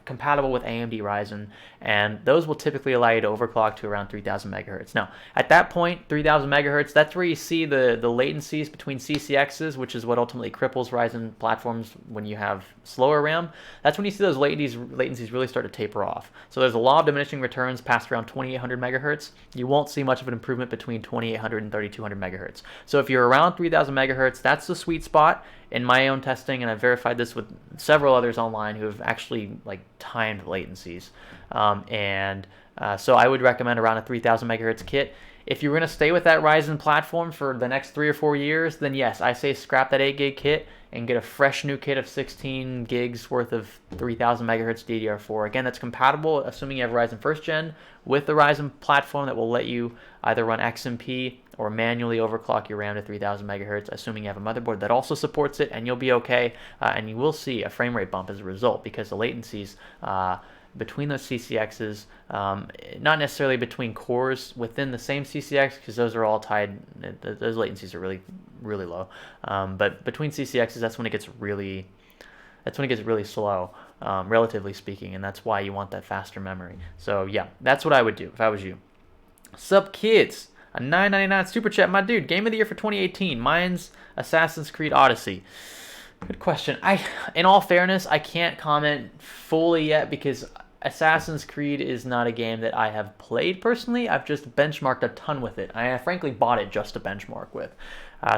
Speaker 1: compatible with AMD Ryzen, and those will typically allow you to overclock to around 3000 megahertz. Now, at that point, 3000 megahertz, that's where you see the latencies between CCXs, which is what ultimately cripples Ryzen platforms when you have slower RAM. That's when you see those latencies really start to taper off. So there's a law of diminishing returns past around 2800 megahertz. You won't see much of an improvement between 2800 and 3200 megahertz. So if you're around 3000 megahertz, that's the sweet spot. In my own testing, and I've verified this with several others online who have actually timed latencies, so I would recommend around a 3000 megahertz kit. If you're going to stay with that Ryzen platform for the next 3 or 4 years, then yes, I say scrap that 8 gig kit and get a fresh new kit of 16 gigs worth of 3000 megahertz DDR4. Again, that's compatible, assuming you have Ryzen first gen, with the Ryzen platform that will let you either run XMP or manually overclock your RAM to 3000 megahertz, assuming you have a motherboard that also supports it, and you'll be okay. And you will see a frame rate bump as a result because the latencies between those CCXs, not necessarily between cores within the same CCX, because those are all tied. Those latencies are really, really low. But between CCXs, that's when it gets really slow, relatively speaking, and that's why you want that faster memory. So yeah, that's what I would do if I was you. Sup kids, a $9.99 super chat, my dude. Game of the year for 2018. Mine's Assassin's Creed Odyssey. Good question. In all fairness, I can't comment fully yet because Assassin's Creed is not a game that I have played personally. I've just benchmarked a ton with it. I frankly bought it just to benchmark with.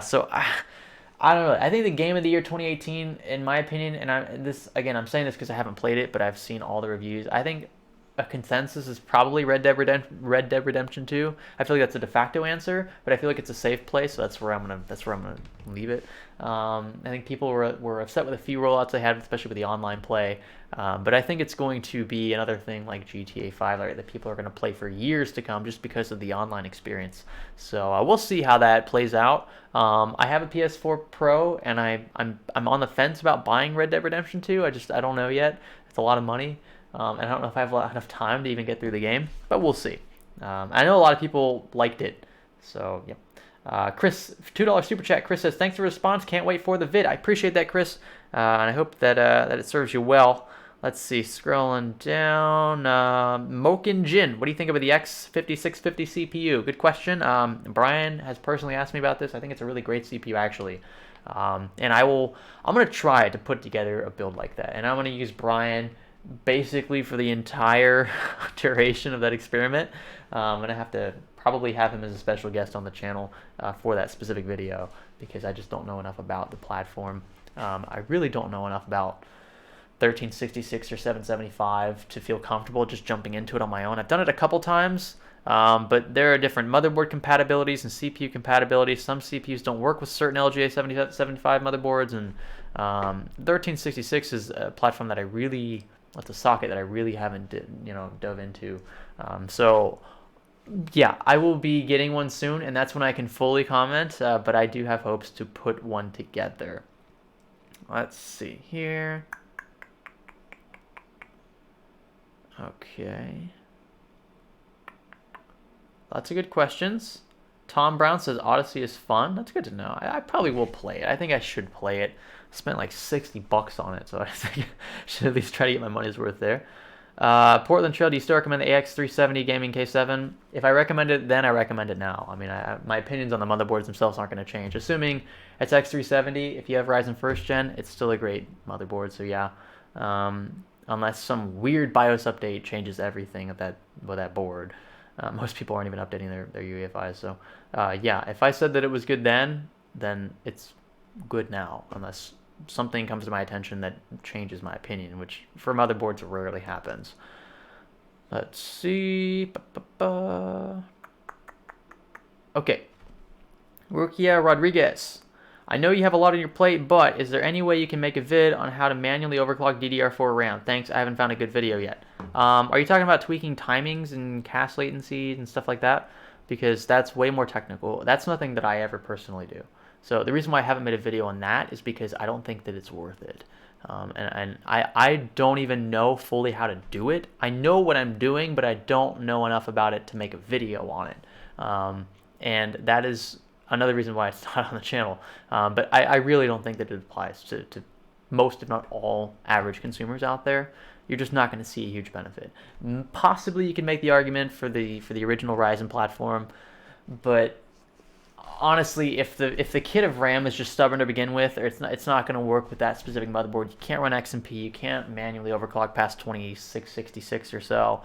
Speaker 1: So I don't know. I think the game of the year 2018, in my opinion, and I'm saying this because I haven't played it, but I've seen all the reviews. I think a consensus is probably Red Dead Redemption 2. I feel like that's a de facto answer, but I feel like it's a safe place, so that's where I'm gonna leave it. I think people were upset with a few rollouts they had, especially with the online play. But I think it's going to be another thing like GTA 5 that people are going to play for years to come, just because of the online experience. So we'll see how that plays out. I have a PS4 Pro, and I'm on the fence about buying Red Dead Redemption 2. I don't know yet. It's a lot of money. And I don't know if I have enough time to even get through the game, but we'll see. I know a lot of people liked it, so yeah. Chris, $2 super chat. Chris says, thanks for the response. Can't wait for the vid. I appreciate that, Chris, and I hope that it serves you well. Let's see, scrolling down. Mokin Jin, what do you think about the X5650 CPU? Good question. Brian has personally asked me about this. I think it's a really great CPU, actually. And I'm going to try to put together a build like that, and I'm going to use Brian basically for the entire duration of that experiment. I'm going to have to probably have him as a special guest on the channel for that specific video, because I just don't know enough about the platform. I really don't know enough about 1366 or 775 to feel comfortable just jumping into it on my own. I've done it a couple times, but there are different motherboard compatibilities and CPU compatibilities. Some CPUs don't work with certain LGA 75 motherboards, and 1366 is a platform that that's a socket that I really haven't dove into. So yeah, I will be getting one soon, and that's when I can fully comment, but I do have hopes to put one together. Let's see here. Okay. Lots of good questions. Tom Brown says Odyssey is fun. That's good to know. I probably will play it. I think I should play it. I spent like $60 on it, so I think I should at least try to get my money's worth there. Portland Trail, do you still recommend the AX370 Gaming K7? If I recommend it then, I recommend it now. I mean, my opinions on the motherboards themselves aren't going to change. Assuming it's X370, if you have Ryzen 1st Gen, it's still a great motherboard, so yeah. Unless some weird BIOS update changes everything with that board. Most people aren't even updating their UEFIs. So yeah, if I said that it was good then it's good now, unless something comes to my attention that changes my opinion, which for motherboards rarely happens. Let's see. Okay. Rukia Rodriguez. I know you have a lot on your plate, but is there any way you can make a vid on how to manually overclock DDR4 RAM? Thanks, I haven't found a good video yet. Are you talking about tweaking timings and cache latencies and stuff like that? Because that's way more technical. That's nothing that I ever personally do. So the reason why I haven't made a video on that is because I don't think that it's worth it. And I don't even know fully how to do it. I know what I'm doing, but I don't know enough about it to make a video on it. And that is another reason why it's not on the channel. But I really don't think that it applies to most, if not all, average consumers out there. You're just not going to see a huge benefit. Possibly you can make the argument for the original Ryzen platform, but honestly, if the kit of RAM is just stubborn to begin with, or it's not going to work with that specific motherboard, you can't run XMP, you can't manually overclock past 2666 or so,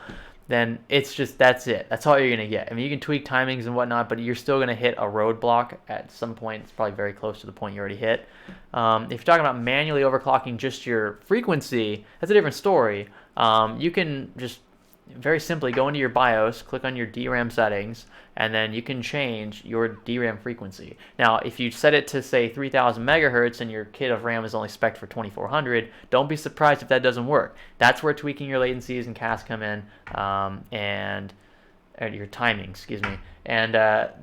Speaker 1: then it's just, that's it. That's all you're going to get. I mean, you can tweak timings and whatnot, but you're still going to hit a roadblock at some point. It's probably very close to the point you already hit. If you're talking about manually overclocking just your frequency, that's a different story. You can just very simply go into your BIOS, click on your DRAM settings, and then you can change your DRAM frequency. Now, if you set it to, say, 3000 megahertz and your kit of RAM is only spec'd for 2400, don't be surprised if that doesn't work. That's where tweaking your latencies and CAS come in, and your timing, excuse me. And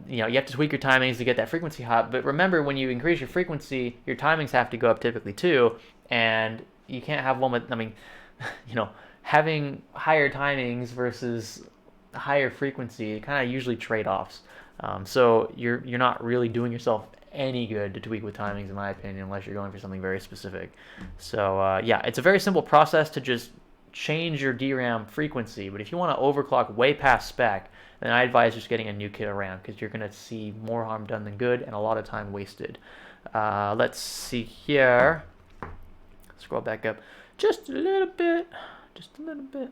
Speaker 1: you have to tweak your timings to get that frequency hot. But remember, when you increase your frequency, your timings have to go up typically too, and you can't have one with, I mean, having higher timings versus higher frequency kind of usually trade-offs. So you're not really doing yourself any good to tweak with timings, in my opinion, unless you're going for something very specific. So yeah, it's a very simple process to just change your DRAM frequency. But if you want to overclock way past spec, then I advise just getting a new kit of RAM, because you're going to see more harm done than good and a lot of time wasted. Let's see here. Scroll back up just a little bit. Just a little bit.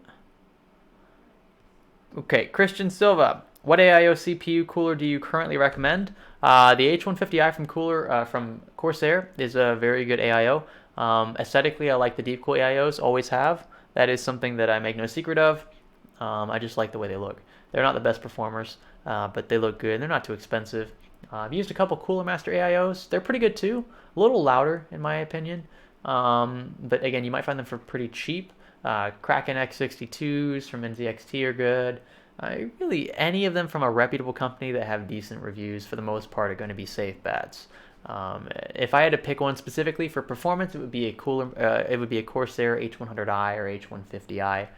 Speaker 1: Okay, Christian Silva. What AIO CPU cooler do you currently recommend? The H150i from Corsair is a very good AIO. Aesthetically, I like the deep cool AIOs, always have. That is something that I make no secret of. I just like the way they look. They're not the best performers, but they look good. They're not too expensive. I've used a couple Cooler Master AIOs. They're pretty good too. A little louder, in my opinion. But again, you might find them for pretty cheap. Kraken X62s from NZXT are good. Really, any of them from a reputable company that have decent reviews, for the most part, are going to be safe bets. If I had to pick one specifically for performance, it would be a Corsair H100i or H150i.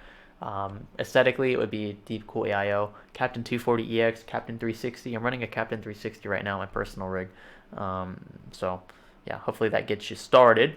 Speaker 1: Aesthetically, it would be a deep cool AIO, Captain 240EX, Captain 360. I'm running a Captain 360 right now on my personal rig. So yeah, hopefully that gets you started.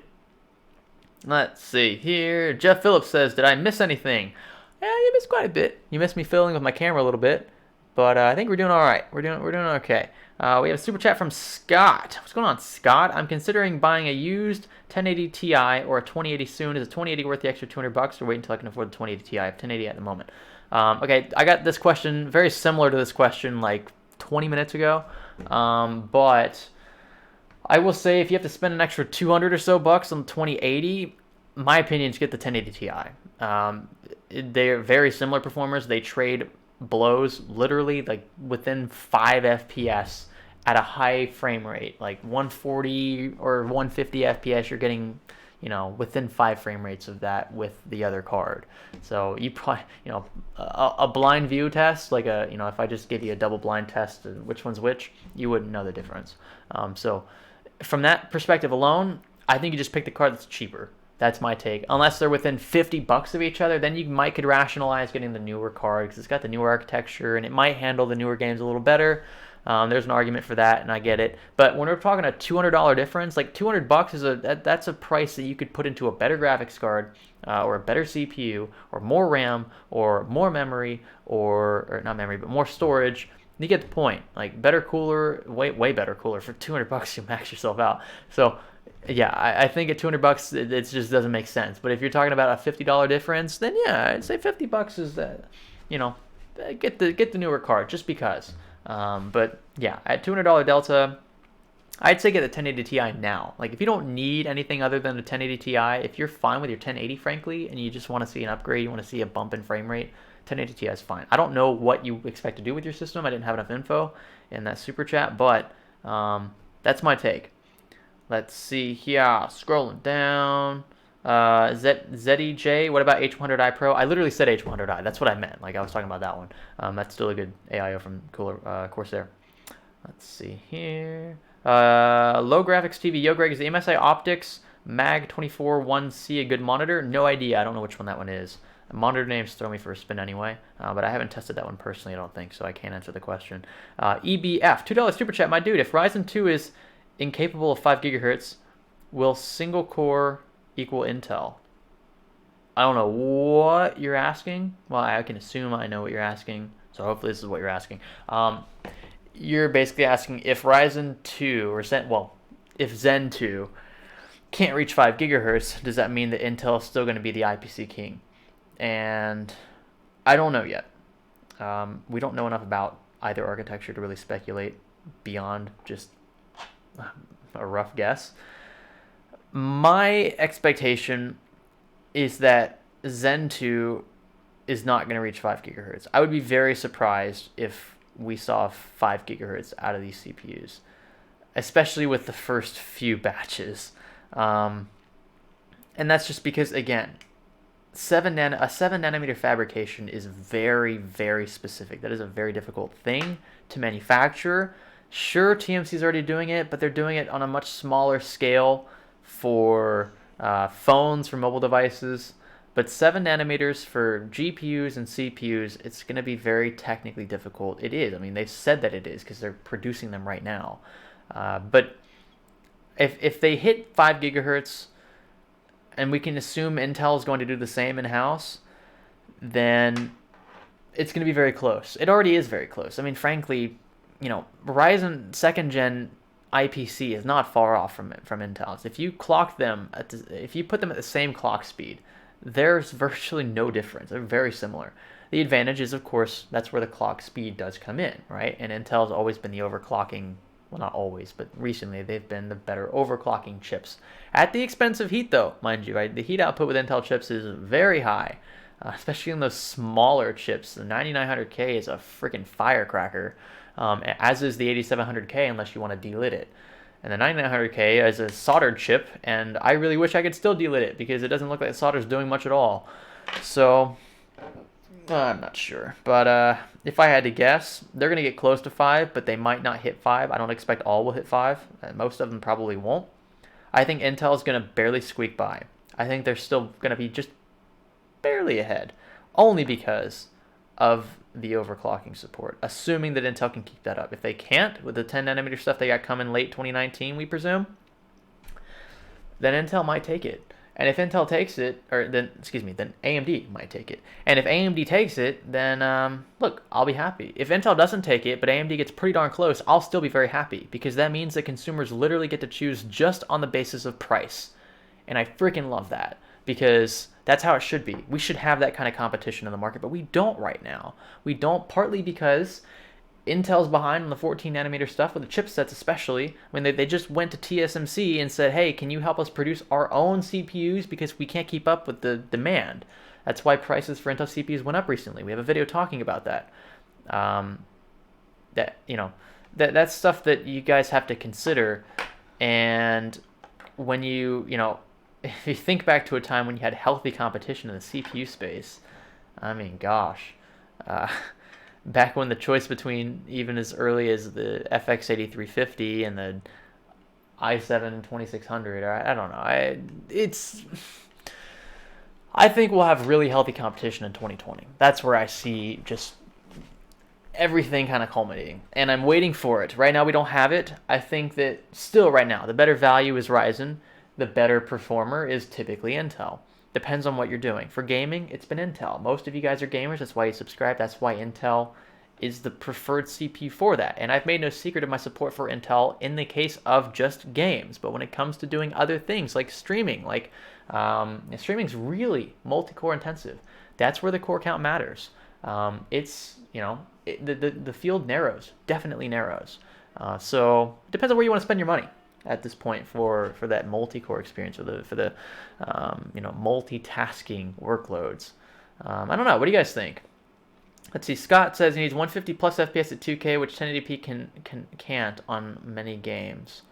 Speaker 1: Let's see here. Jeff Phillips says, did I miss anything? Yeah, you missed quite a bit. You missed me fiddling with my camera a little bit, but I think we're doing all right. We're doing okay. We have a super chat from Scott. What's going on, Scott? I'm considering buying a used 1080 Ti or a 2080 soon. Is a 2080 worth the extra $200, or wait until I can afford the 2080 Ti? I have 1080 at the moment. Okay, I got this question very similar to this question like 20 minutes ago, but I will say, if you have to spend an extra 200 or so bucks on 2080, my opinion is get the 1080 Ti. They're very similar performers. They trade blows literally like within 5 FPS at a high frame rate, like 140 or 150 FPS. You're getting, within 5 frame rates of that with the other card. So you probably, a blind view test, like if I just give you a double blind test, which one's which, you wouldn't know the difference. So from that perspective alone, I think you just pick the card that's cheaper. That's my take. Unless they're within $50 of each other, then you could rationalize getting the newer card, because it's got the newer architecture and it might handle the newer games a little better. There's an argument for that, and I get it. But when we're talking a $200 difference, like $200 is that's a price that you could put into a better graphics card, or a better CPU, or more RAM, or more memory, or not memory, but more storage. You get the point. Like, better cooler, way better cooler. For $200, you max yourself out. So yeah, I think at $200, it just doesn't make sense. But if you're talking about a $50 difference, then yeah, I'd say $50 is get the newer card just because. But yeah, at $200 delta, I'd say get the 1080 Ti now. Like, if you don't need anything other than the 1080 Ti, if you're fine with your 1080, frankly, and you just want to see an upgrade, you want to see a bump in frame rate, 1080 Ti is fine. I don't know what you expect to do with your system. I didn't have enough info in that super chat, but that's my take. Let's see here. Scrolling down. ZEJ, what about H100i Pro? I literally said H100i. That's what I meant. Like, I was talking about that one. That's still a good AIO from Corsair. Let's see here. Low graphics TV. Yo, Greg, is the MSI Optics Mag 24 1C a good monitor? No idea. I don't know which one that one is. Monitor names throw me for a spin anyway, but I haven't tested that one personally, I don't think, so I can't answer the question. EBF, $2 super chat. My dude, if Ryzen 2 is incapable of 5 gigahertz, will single core equal Intel? I don't know what you're asking. Well, I can assume I know what you're asking, so hopefully this is what you're asking. You're basically asking if Ryzen 2 or if Zen 2 can't reach 5 gigahertz, does that mean that Intel is still going to be the IPC king? And I don't know yet. We don't know enough about either architecture to really speculate beyond just a rough guess. My expectation is that Zen 2 is not going to reach 5 gigahertz. I would be very surprised if we saw 5 gigahertz out of these CPUs, especially with the first few batches. And that's just because, again, a 7 nanometer fabrication is very, very specific. That is a very difficult thing to manufacture. Sure, TMC is already doing it, but they're doing it on a much smaller scale for phones, for mobile devices. But 7 nanometers for GPUs and CPUs, it's going to be very technically difficult. It is. I mean, they've said that it is because they're producing them right now. But if they hit 5 gigahertz, and we can assume Intel is going to do the same in-house, then it's going to be very close. It already is very close. I mean, frankly, Ryzen 2nd gen IPC is not far off from Intel's. If you clock them, if you put them at the same clock speed, there's virtually no difference. They're very similar. The advantage is, of course, that's where the clock speed does come in, right? And Intel's always been the overclocking. Well, not always, but recently they've been the better overclocking chips. At the expense of heat, though, mind you, right? The heat output with Intel chips is very high, especially in those smaller chips. The 9900K is a freaking firecracker, as is the 8700K, unless you want to delit it. And the 9900K is a soldered chip, and I really wish I could still delit it because it doesn't look like the solder's doing much at all. So I'm not sure, but if I had to guess, they're going to get close to 5, but they might not hit 5. I don't expect all will hit 5. Most of them probably won't. I think Intel is going to barely squeak by. I think they're still going to be just barely ahead, only because of the overclocking support, assuming that Intel can keep that up. If they can't, with the 10 nanometer stuff they got coming late 2019, we presume, then Intel might take it. And if Intel takes it, then AMD might take it. And if AMD takes it, then look, I'll be happy. If Intel doesn't take it, but AMD gets pretty darn close, I'll still be very happy because that means that consumers literally get to choose just on the basis of price. And I freaking love that because that's how it should be. We should have that kind of competition in the market, but we don't right now. We don't, partly because Intel's behind on the 14 nanometer stuff with the chipsets especially. I mean, they just went to TSMC and said, hey, can you help us produce our own CPUs because we can't keep up with the demand. That's why prices for Intel CPUs went up recently. We have a video talking about that. That's stuff that you guys have to consider. And when if you think back to a time when you had healthy competition in the CPU space, I mean, gosh. Back when the choice between even as early as the FX 8350 and the i7 2600, I don't know. I think we'll have really healthy competition in 2020. That's where I see just everything kind of culminating. And I'm waiting for it. Right now we don't have it. I think that still right now, the better value is Ryzen. The better performer is typically Intel. Depends on what you're doing. For gaming, it's been Intel. Most of you guys are gamers. That's why you subscribe. That's why Intel is the preferred CPU for that. And I've made no secret of my support for Intel in the case of just games. But when it comes to doing other things like streaming, streaming's really multi-core intensive. That's where the core count matters. The field narrows, definitely narrows. So it depends on where you want to spend your money at this point for that multi-core experience or for the multitasking workloads. I don't know. What do you guys think? Let's see. Scott says he needs 150 plus FPS at 2K, which 1080p can't on many games.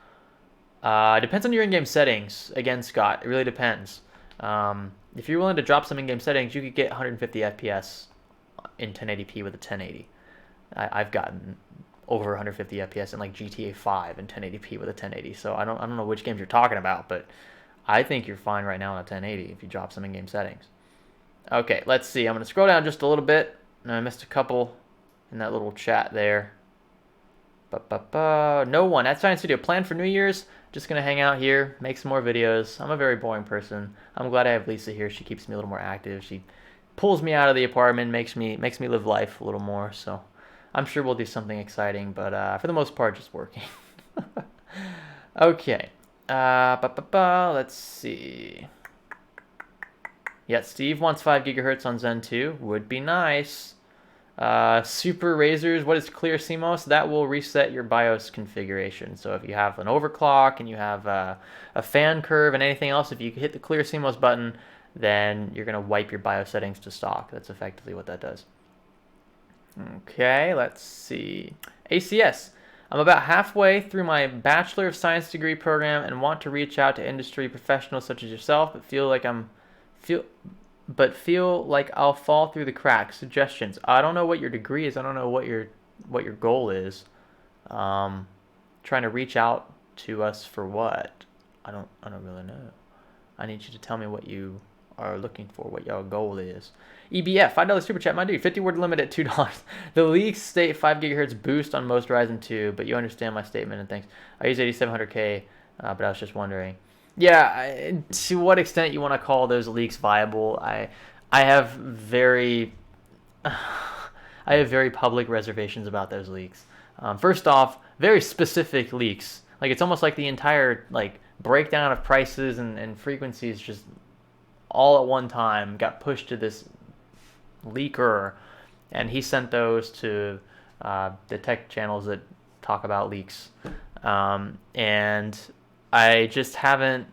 Speaker 1: Depends on your in-game settings. Again, Scott, it really depends. If you're willing to drop some in-game settings, you could get 150 FPS in 1080p with a 1080. I've gotten over 150 FPS in like GTA 5 in 1080p with a 1080. So I don't know which games you're talking about, but I think you're fine right now on a 1080 if you drop some in-game settings. Okay, let's see. I'm gonna scroll down just a little bit. No, I missed a couple in that little chat there. No one at Science Studio. Plan for New Year's. Just gonna hang out here, make some more videos. I'm a very boring person. I'm glad I have Lisa here. She keeps me a little more active. She pulls me out of the apartment, makes me live life a little more. So I'm sure we'll do something exciting, but for the most part, just working. Okay. Let's see. Yeah, Steve wants 5 gigahertz on Zen 2. Would be nice. Super Razors, what is clear CMOS? That will reset your BIOS configuration. So if you have an overclock and you have a fan curve and anything else, if you hit the clear CMOS button, then you're going to wipe your BIOS settings to stock. That's effectively what that does. Okay, let's see. ACS. I'm about halfway through my Bachelor of Science degree program and want to reach out to industry professionals such as yourself, but feel like I'll fall through the cracks. Suggestions. I don't know what your degree is. I don't know what your goal is. Trying to reach out to us for what? I don't really know. I need you to tell me what you are looking for, what your goal is. EBF, $5 super chat, my dude. 50-word limit at $2. The leaks state 5 gigahertz boost on most Ryzen 2, but you understand my statement and thanks. I use 8700K, but I was just wondering. Yeah, to what extent you want to call those leaks viable? I have very public reservations about those leaks. First off, very specific leaks. Like it's almost like the entire like breakdown of prices and frequencies just all at one time got pushed to this leaker, and he sent those to the tech channels that talk about leaks, and I just haven't.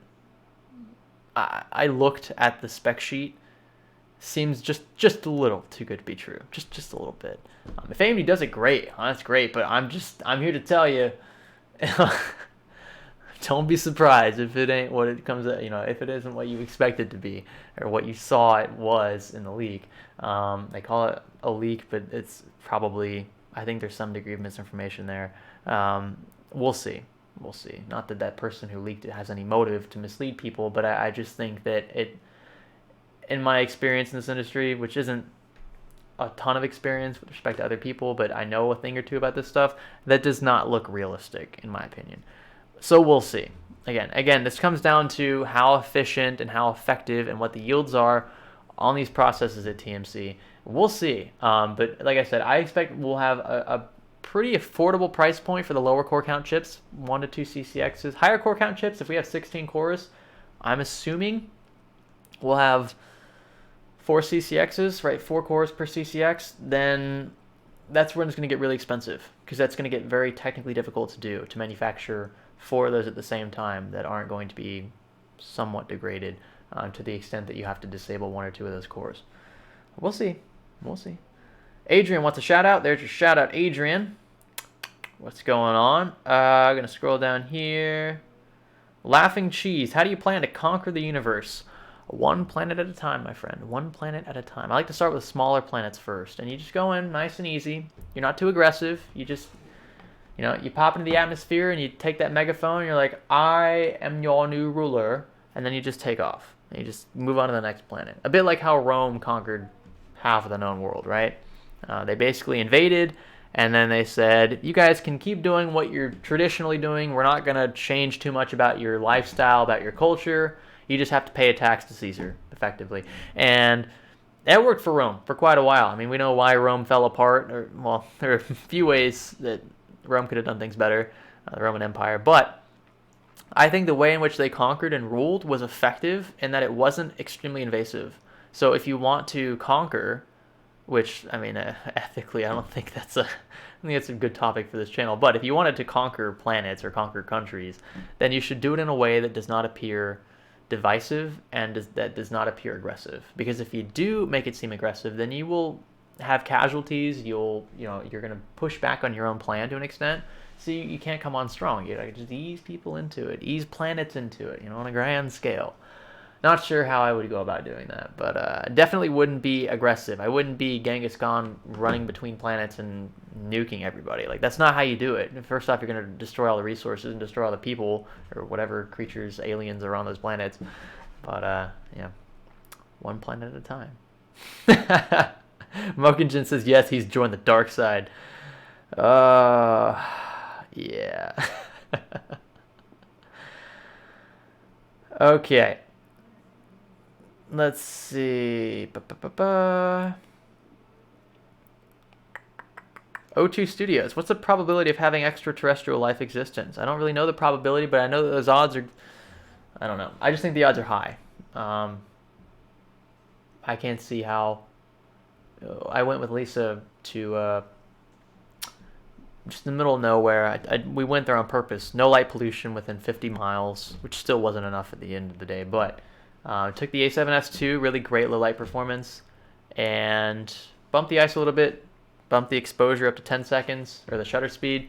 Speaker 1: I looked at the spec sheet. Seems just a little too good to be true. Just a little bit. If AMD does it, great. That's great. But I'm here to tell you. Don't be surprised if it ain't what it comes at. If it isn't what you expect it to be or what you saw it was in the leak. They call it a leak, but it's probably. I think there's some degree of misinformation there. We'll see. We'll see. Not that that person who leaked it has any motive to mislead people, but I just think that it, in my experience in this industry, which isn't a ton of experience with respect to other people, but I know a thing or two about this stuff, that does not look realistic, in my opinion. So we'll see. Again, this comes down to how efficient and how effective and what the yields are on these processes at TMC. We'll see. But like I said, I expect we'll have a pretty affordable price point for the lower core count chips, 1 to 2 CCXs. Higher core count chips, if we have 16 cores, I'm assuming we'll have 4 CCXs, right? 4 cores per CCX. Then that's when it's going to get really expensive, because that's going to get very technically difficult to do, to manufacture 4 of those at the same time that aren't going to be somewhat degraded to the extent that you have to disable 1 or 2 of those cores. We'll see. We'll see. Adrian wants a shout out. There's your shout out, Adrian. What's going on? I'm going to scroll down here. Laughing Cheese. How do you plan to conquer the universe? One planet at a time, my friend. One planet at a time. I like to start with smaller planets first. And you just go in nice and easy. You're not too aggressive. You just, you pop into the atmosphere and you take that megaphone and you're like, I am your new ruler. And then you just take off. And you just move on to the next planet. A bit like how Rome conquered half of the known world, right? They basically invaded, and then they said, you guys can keep doing what you're traditionally doing. We're not going to change too much about your lifestyle, about your culture. You just have to pay a tax to Caesar, effectively. And that worked for Rome for quite a while. I mean, we know why Rome fell apart. There are a few ways that Rome could have done things better, the Roman Empire. But I think the way in which they conquered and ruled was effective in that it wasn't extremely invasive. So if you want to conquer, which, I mean, ethically, I don't think that's a good topic for this channel. But if you wanted to conquer planets or conquer countries, then you should do it in a way that does not appear divisive and that does not appear aggressive. Because if you do make it seem aggressive, then you will have casualties. You're gonna push back on your own plan to an extent. So you can't come on strong. You gotta just ease people into it, ease planets into it, on a grand scale. Not sure how I would go about doing that, but definitely wouldn't be aggressive. I wouldn't be Genghis Khan running between planets and nuking everybody. Like, that's not how you do it. First off, you're going to destroy all the resources and destroy all the people or whatever creatures, aliens are on those planets. But, yeah, one planet at a time. Mokinjin says, yes, he's joined the dark side. Yeah. Okay. Let's see. O2 Studios. What's the probability of having extraterrestrial life existence? I don't really know the probability, but I know that those odds are... I don't know. I just think the odds are high. I can't see how... I went with Lisa to just in the middle of nowhere. We went there on purpose. No light pollution within 50 miles, which still wasn't enough at the end of the day, but... took the A7S II, really great low light performance, and bumped the ISO a little bit, bumped the exposure up to 10 seconds, or the shutter speed.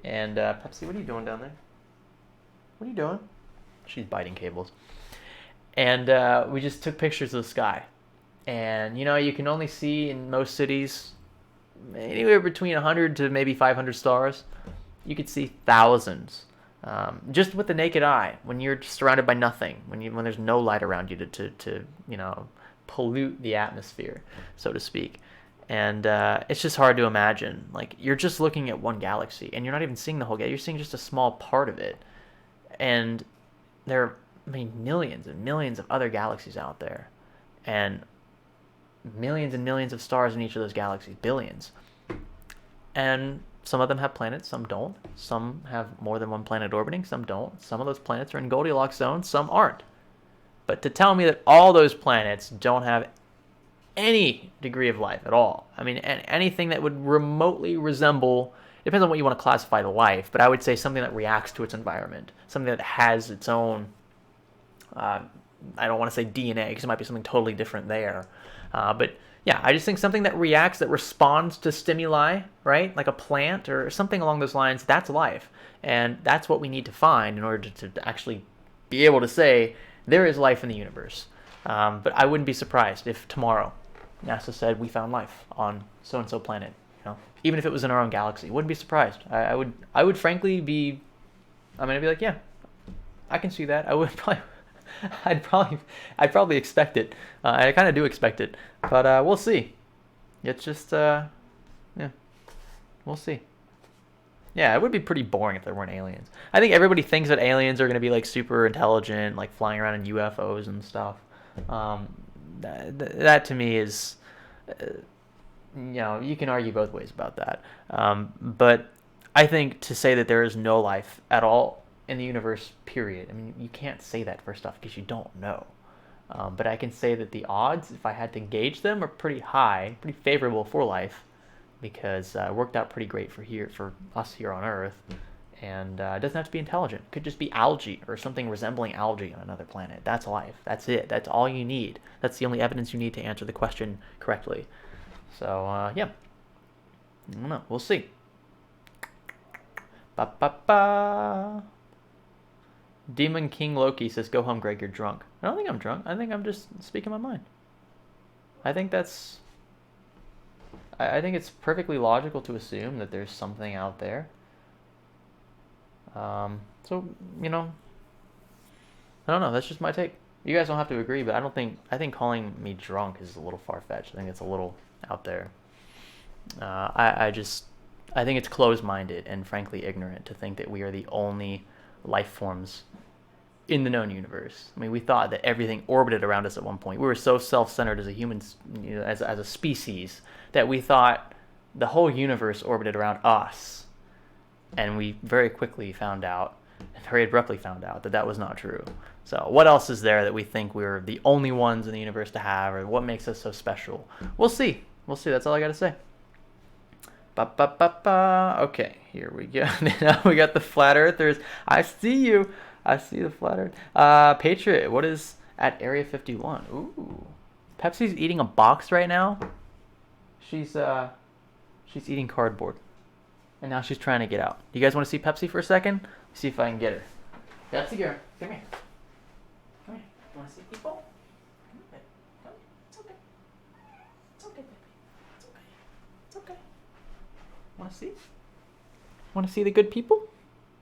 Speaker 1: And Pepsi, what are you doing down there? What are you doing? She's biting cables. And we just took pictures of the sky. And, you can only see in most cities anywhere between 100 to maybe 500 stars. You could see thousands. Just with the naked eye, when you're surrounded by nothing, when there's no light around you to pollute the atmosphere, so to speak. And it's just hard to imagine. Like, you're just looking at one galaxy, and you're not even seeing the whole galaxy. You're seeing just a small part of it. And there are millions and millions of other galaxies out there. And millions of stars in each of those galaxies. Billions. And... some of them have planets, some don't. Some have more than one planet orbiting, some don't. Some of those planets are in Goldilocks zones, some aren't. But to tell me that all those planets don't have any degree of life at all, I mean, anything that would remotely resemble, it depends on what you want to classify the life, but I would say something that reacts to its environment, something that has its own, I don't want to say DNA, because it might be something totally different there. But yeah, I just think something that reacts, that responds to stimuli, right? Like a plant or something along those lines, that's life. And that's what we need to find in order to actually be able to say there is life in the universe. But I wouldn't be surprised if tomorrow NASA said we found life on so-and-so planet. Even if it was in our own galaxy, wouldn't be surprised. I would frankly be, I'd be like, yeah, I can see that. I would probably... I'd probably expect it. I kind of do expect it, but we'll see. It's just, yeah, we'll see. Yeah, it would be pretty boring if there weren't aliens. I think everybody thinks that aliens are going to be like super intelligent, like flying around in UFOs and stuff. That to me is, you can argue both ways about that. But I think to say that there is no life at all in the universe, period. I mean, you can't say that first off because you don't know. But I can say that the odds, if I had to gauge them, are pretty high, pretty favorable for life, because it worked out pretty great for us here on Earth. And it doesn't have to be intelligent. It could just be algae or something resembling algae on another planet. That's life. That's it. That's all you need. That's the only evidence you need to answer the question correctly. So, yeah. I don't know. We'll see. Ba-ba-ba. Demon King Loki says, go home, Greg, you're drunk. I don't think I'm drunk. I think I'm just speaking my mind. I think it's perfectly logical to assume that there's something out there. So, I don't know. That's just my take. You guys don't have to agree, but I think calling me drunk is a little far-fetched. I think it's a little out there. I think it's closed-minded and frankly ignorant to think that we are the only life forms in the known universe. I mean, we thought that everything orbited around us at one point. We were so self-centered as a human, as a species, that we thought the whole universe orbited around us. And we very quickly found out, very abruptly found out, that was not true. So what else is there that we think we're the only ones in the universe to have, or what makes us so special? We'll see. That's all I got to say. Ba-ba-ba-ba. Okay, here we go. Now we got the flat earthers. I see you. I see the flat earth. Patriot, what is at Area 51? Ooh. Pepsi's eating a box right now? She's eating cardboard, and now she's trying to get out. You guys want to see Pepsi for a second? See if I can get her. Pepsi girl, come here. Come here. You want to see people? Come here. Come here. It's okay. It's okay, baby. It's okay. It's okay. Want to see? Want to see the good people?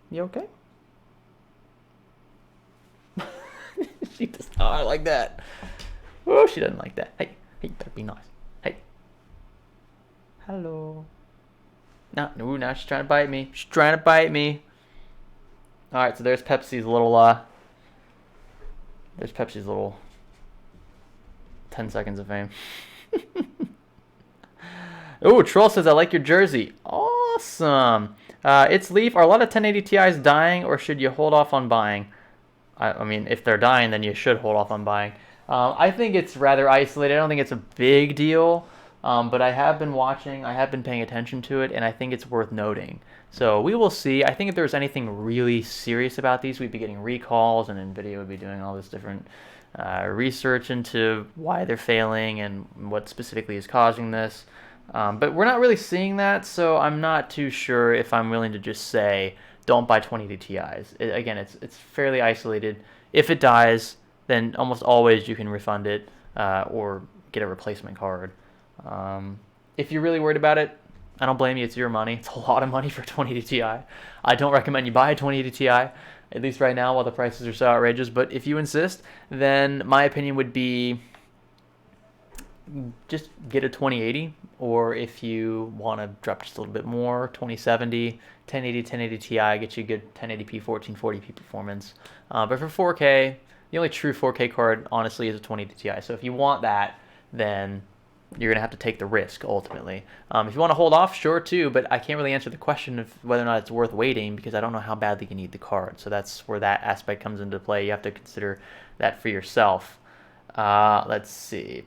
Speaker 1: You okay? She does not like that. Oh, she doesn't like that. Hey, you better be nice. Hey. Hello. No, now she's trying to bite me. She's trying to bite me. All right, so there's Pepsi's little. There's Pepsi's little 10 seconds of fame. Oh, Troll says, I like your jersey. Awesome. It's Leaf. Are a lot of 1080 Ti's dying, or should you hold off on buying? I mean, if they're dying, then you should hold off on buying. I think it's rather isolated. I don't think it's a big deal, but I have been watching. I have been paying attention to it, and I think it's worth noting. So we will see. I think if there was anything really serious about these, we'd be getting recalls, and NVIDIA would be doing all this different research into why they're failing and what specifically is causing this. But we're not really seeing that, so I'm not too sure if I'm willing to just say don't buy 2080 Ti's. Again, it's fairly isolated. If it dies, then almost always you can refund it or get a replacement card. If you're really worried about it, I don't blame you. It's your money. It's a lot of money for 2080 Ti. I don't recommend you buy a 2080 Ti, at least right now while the prices are so outrageous. But if you insist, then my opinion would be just get a 2080, or if you want to drop just a little bit more, 2070, 1080 Ti, get you a good 1080p, 1440p performance. But for 4K, the only true 4K card, honestly, is a 2080 Ti. So if you want that, then you're going to have to take the risk, ultimately. If you want to hold off, sure, too, but I can't really answer the question of whether or not it's worth waiting because I don't know how badly you need the card. So that's where that aspect comes into play. You have to consider that for yourself. Let's see.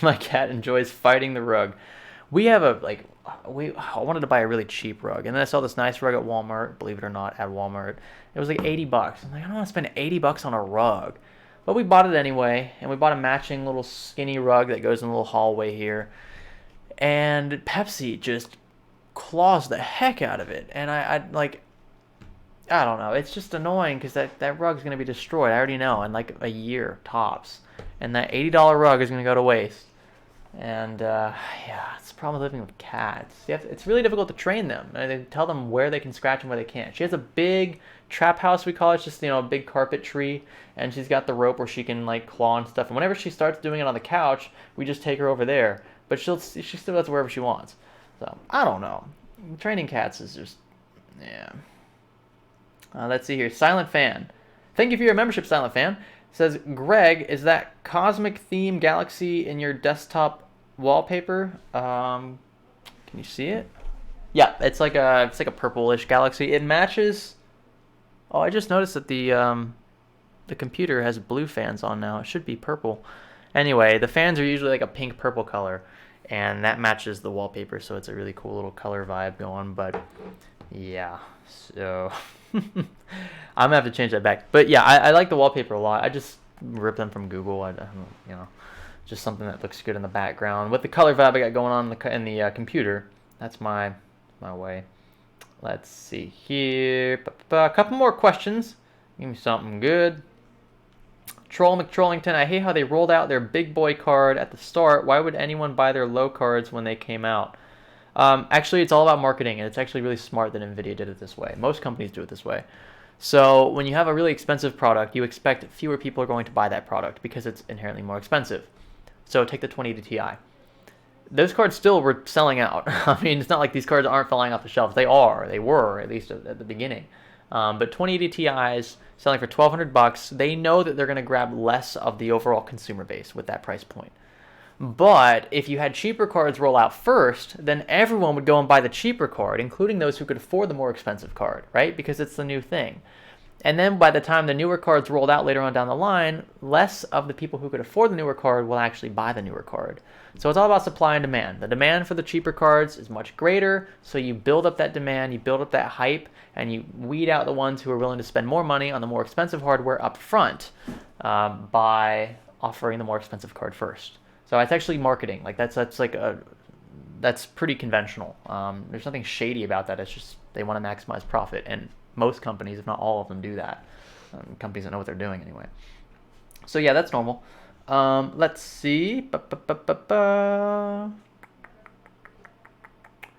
Speaker 1: My cat enjoys fighting the rug. We have I wanted to buy a really cheap rug, and then I saw this nice rug at Walmart, believe it or not, at Walmart. It was like $80. I'm like, I don't want to spend $80 on a rug. But we bought it anyway, and we bought a matching little skinny rug that goes in a little hallway here. And Pepsi just claws the heck out of it, and I don't know, it's just annoying because that rug's going to be destroyed. I already know, in like a year tops, and that $80 rug is going to go to waste. And yeah, it's the problem with living with cats. It's really difficult to train them. They tell them where they can scratch and where they can't. She has a big trap house, we call it. It's just, a big carpet tree, and she's got the rope where she can like claw and stuff. And whenever she starts doing it on the couch, we just take her over there. But she still does wherever she wants. So I don't know. Training cats is just, yeah. Let's see here. Silent Fan. Thank you for your membership, Silent Fan. Says, Greg, is that cosmic theme galaxy in your desktop wallpaper? Can you see it? Yeah, it's like a purplish galaxy. It matches. Oh, I just noticed that the computer has blue fans on now. It should be purple. Anyway, the fans are usually like a pink purple color, and that matches the wallpaper, so it's a really cool little color vibe going. But yeah, so I'm gonna have to change that back. But yeah, I like the wallpaper a lot. I just rip them from Google. Just something that looks good in the background with the color vibe I got going on in the computer. That's my way. Let's see here. A couple more questions. Give me something good. Troll McTrollington, I hate how they rolled out their big boy card at the start. Why would anyone buy their low cards when they came out? Actually, it's all about marketing, and it's actually really smart that NVIDIA did it this way. Most companies do it this way. So when you have a really expensive product, you expect fewer people are going to buy that product because it's inherently more expensive. So take the 2080 Ti. Those cards still were selling out. I mean, it's not like these cards aren't falling off the shelves. They were, at least at the beginning. But 2080 Ti's selling for $1,200. They know that they're going to grab less of the overall consumer base with that price point. But if you had cheaper cards roll out first, then everyone would go and buy the cheaper card, including those who could afford the more expensive card, right? Because it's the new thing. And then by the time the newer cards rolled out later on down the line, less of the people who could afford the newer card will actually buy the newer card. So it's all about supply and demand. The demand for the cheaper cards is much greater, so you build up that demand, you build up that hype, and you weed out the ones who are willing to spend more money on the more expensive hardware up front by offering the more expensive card first. So it's actually marketing. Like that's pretty conventional. There's nothing shady about that. It's just they want to maximize profit, and most companies, if not all of them, do that. Companies that know what they're doing anyway. So yeah, that's normal. Let's see.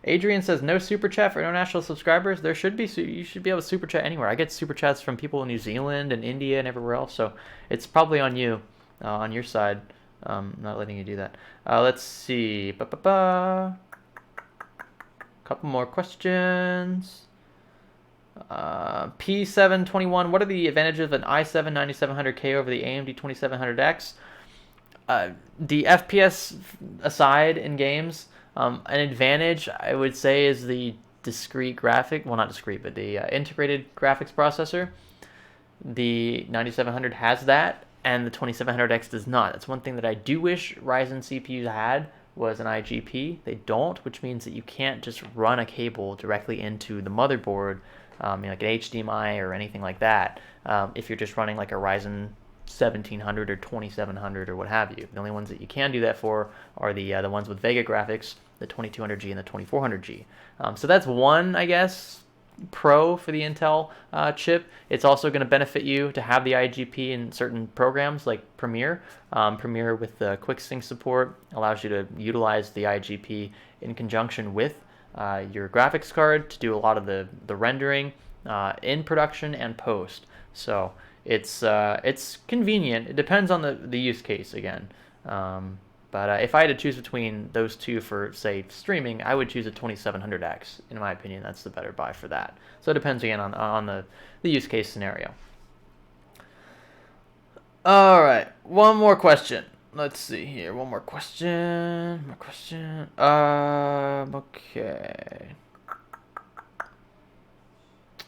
Speaker 1: Adrian says no super chat for international subscribers. There should be. You should be able to super chat anywhere. I get super chats from people in New Zealand and India and everywhere else. So it's probably on you, on your side. Not letting you do that. Let's see. Couple more questions. P721. What are the advantages of an i7 9700K over the AMD 2700X? The FPS aside in games, an advantage I would say is the discrete graphic. Well, not discrete, but the integrated graphics processor. The 9700 has that, and the 2700X does not. That's one thing that I do wish Ryzen CPUs had, was an IGP. They don't, which means that you can't just run a cable directly into the motherboard, like an HDMI or anything like that, if you're just running like a Ryzen 1700 or 2700 or what have you. The only ones that you can do that for are the ones with Vega graphics, the 2200G and the 2400G. So that's one, I guess, pro for the Intel chip. It's also going to benefit you to have the IGP in certain programs like Premiere. Premiere with the quick sync support allows you to utilize the IGP in conjunction with your graphics card to do a lot of the rendering in production and post. So it's convenient. It depends on the use case again. But if I had to choose between those two for, say, streaming, I would choose a 2700X. In my opinion, that's the better buy for that. So it depends again on the use case scenario. All right, one more question. Let's see here. One more question. Okay.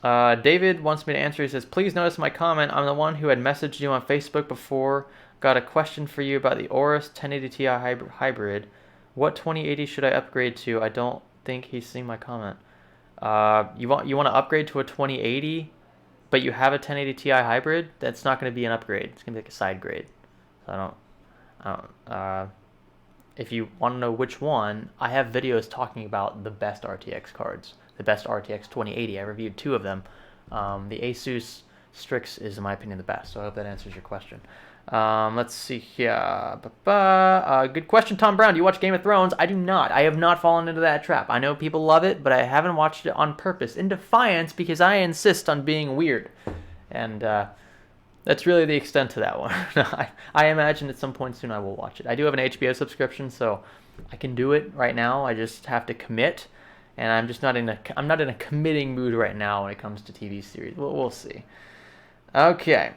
Speaker 1: David wants me to answer. He says, please notice my comment. I'm the one who had messaged you on Facebook before. Got a question for you about the Aorus 1080 Ti hybrid. What 2080 should I upgrade to? I don't think he's seen my comment. You want to upgrade to a 2080, but you have a 1080 Ti hybrid? That's not going to be an upgrade. It's going to be like a side grade. So if you want to know which one, I have videos talking about the best RTX cards. The best RTX 2080. I reviewed 2 of them. The Asus Strix is, in my opinion, the best. So I hope that answers your question. Let's see here. Good question, Tom Brown. Do you watch Game of Thrones? I do not. I have not fallen into that trap. I know people love it, but I haven't watched it on purpose, in defiance, because I insist on being weird. And that's really the extent to that one. I imagine at some point soon I will watch it. I do have an HBO subscription, so I can do it right now. I just have to commit. And I'm just not in a committing mood right now when it comes to TV series. We'll see. Okay.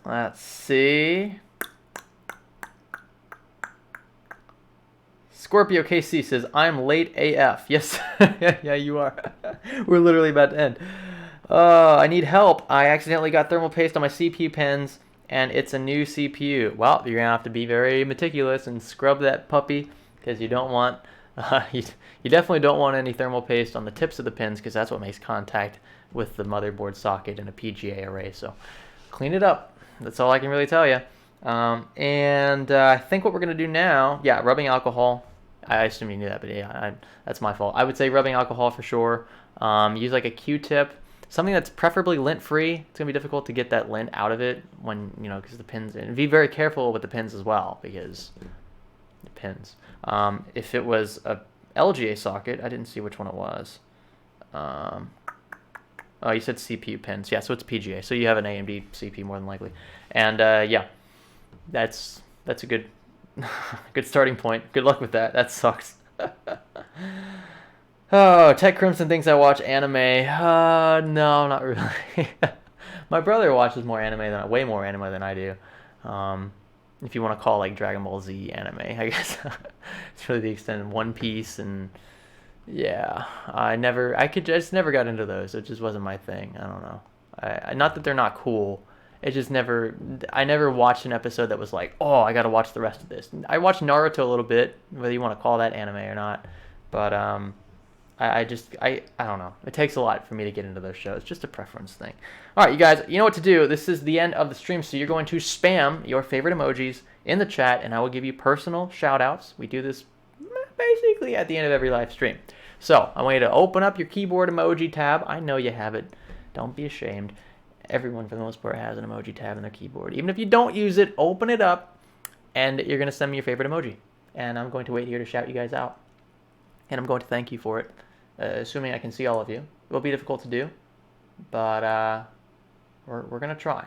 Speaker 1: Let's see. Scorpio KC says, I'm late AF. Yes. Yeah, you are. We're literally about to end. I need help. I accidentally got thermal paste on my CPU pins, and it's a new CPU. Well, you're going to have to be very meticulous and scrub that puppy, because you don't want... you definitely don't want any thermal paste on the tips of the pins, because that's what makes contact with the motherboard socket and a PGA array. So clean it up. That's all I can really tell you. I think what we're going to do now, yeah, rubbing alcohol. I assume you knew that, but yeah, that's my fault. I would say rubbing alcohol for sure. Use like a Q-tip, something that's preferably lint-free. It's going to be difficult to get that lint out of it when, because the pins, and be very careful with the pins as well, because the pins. If it was a LGA socket, I didn't see which one it was. Oh, you said CPU pins. Yeah, so it's PGA. So you have an AMD CPU more than likely. And yeah, that's a good good starting point. Good luck with that. That sucks. Oh, Tech Crimson thinks I watch anime. No, not really. My brother watches way more anime than I do. If you want to call like Dragon Ball Z anime, I guess. It's really the extent of One Piece, and yeah, I just never got into those. It just wasn't my thing. I don't know. Not that they're not cool. It just never. I never watched an episode that was like, oh, I got to watch the rest of this. I watched Naruto a little bit, whether you want to call that anime or not, but I don't know. It takes a lot for me to get into those shows. Just a preference thing. All right, you guys, you know what to do. This is the end of the stream, so you're going to spam your favorite emojis in the chat, and I will give you personal shout-outs. We do this basically at the end of every live stream. So I want you to open up your keyboard emoji tab. I know you have it. Don't be ashamed. Everyone, for the most part, has an emoji tab in their keyboard. Even if you don't use it, open it up, and you're going to send me your favorite emoji. And I'm going to wait here to shout you guys out. And I'm going to thank you for it, assuming I can see all of you. It will be difficult to do, but we're going to try.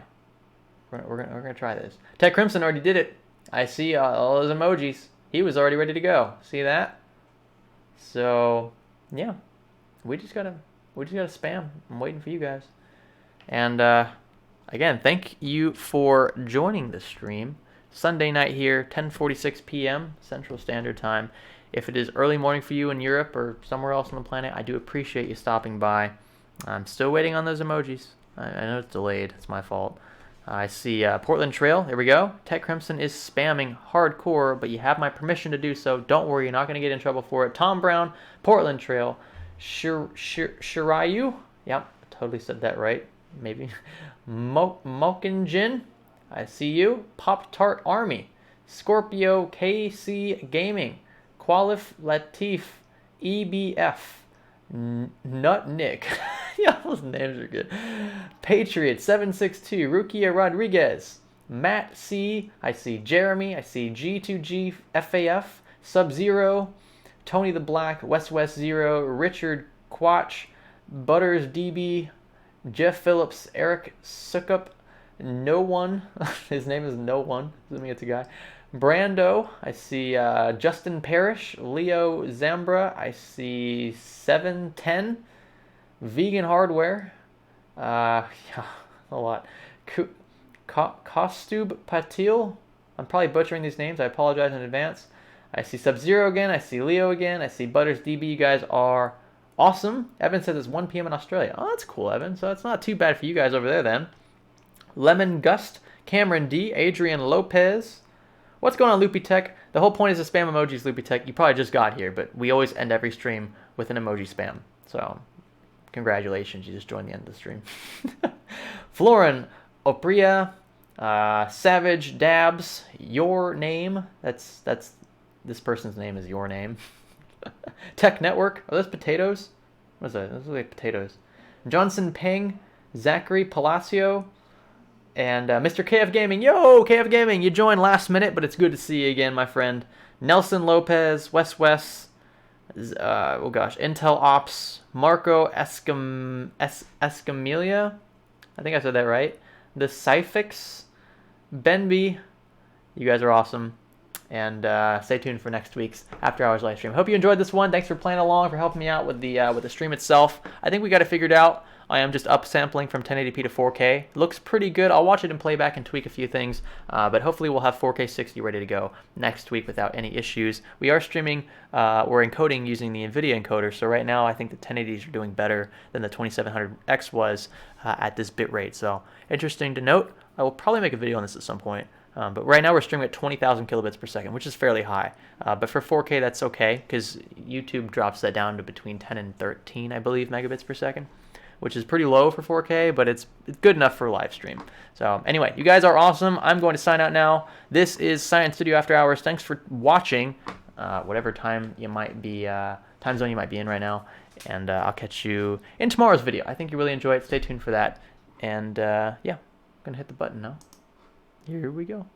Speaker 1: We're going to try this. Ted Crimson already did it. I see all those emojis. He was already ready to go. See that? So, yeah. We just gotta spam. I'm waiting for you guys. And again, thank you for joining the stream. Sunday night here, 10:46 p.m. Central Standard Time. If it is early morning for you in Europe or somewhere else on the planet, I do appreciate you stopping by. I'm still waiting on those emojis. I know it's delayed. It's my fault. I see Portland Trail. There we go. Tech Crimson is spamming hardcore, but you have my permission to do so. Don't worry, you're not going to get in trouble for it. Tom Brown, Portland Trail, Shirayu. Yep, totally said that right. Maybe. Mokinjin. I see you. Pop Tart Army. Scorpio KC Gaming. Qualif Latif. EBF. Nut Nick. Yeah, those names are good. Patriot 762. Rukia Rodriguez. Matt C. I see Jeremy. I see G2G FAF. Sub-Zero. Tony the Black. West Zero. Richard Quatch. Butters DB. Jeff Phillips. Eric Sukup. No One. His name is No One. Assuming it's a guy. Brando. I see Justin Parrish. Leo Zambra. I see 710. Vegan Hardware. Yeah, a lot. Kostub Patil. I'm probably butchering these names. I apologize in advance. I see Sub-Zero again. I see Leo again. I see Butters DB. You guys are awesome. Evan says it's 1 p.m. in Australia. Oh, that's cool, Evan. So it's not too bad for you guys over there then. Lemon Gust. Cameron D. Adrian Lopez. What's going on, Loopy Tech? The whole point is to spam emojis, Loopy Tech. You probably just got here, but we always end every stream with an emoji spam. So, congratulations, you just joined the end of the stream. Florin, Opria, Savage, Dabs, Your Name. That's this person's name is Your Name. Tech Network. Are those potatoes? What is that? Those look like potatoes. Johnson Peng, Zachary Palacio. And Mr. KF Gaming, yo, KF Gaming, you joined last minute, but it's good to see you again, my friend. Nelson Lopez, West, oh gosh, Intel Ops, Marco Escamilla, I think I said that right. The Cyfix, Benby, you guys are awesome. And stay tuned for next week's After Hours live stream. Hope you enjoyed this one. Thanks for playing along, for helping me out with the stream itself. I think we got it figured out. I am just upsampling from 1080p to 4K. Looks pretty good. I'll watch it in playback and tweak a few things, but hopefully we'll have 4K 60 ready to go next week without any issues. We are streaming, we're encoding using the NVIDIA encoder, so right now I think the 1080s are doing better than the 2700X was at this bitrate. So interesting to note. I will probably make a video on this at some point. But right now we're streaming at 20,000 kilobits per second, which is fairly high. But for 4K, that's okay, because YouTube drops that down to between 10 and 13, I believe, megabits per second, which is pretty low for 4K, but it's good enough for a live stream. So anyway, you guys are awesome. I'm going to sign out now. This is Science Studio After Hours. Thanks for watching, whatever time you might be, time zone you might be in right now. And I'll catch you in tomorrow's video. I think you really enjoy it. Stay tuned for that. And yeah, I'm going to hit the button now. Here we go.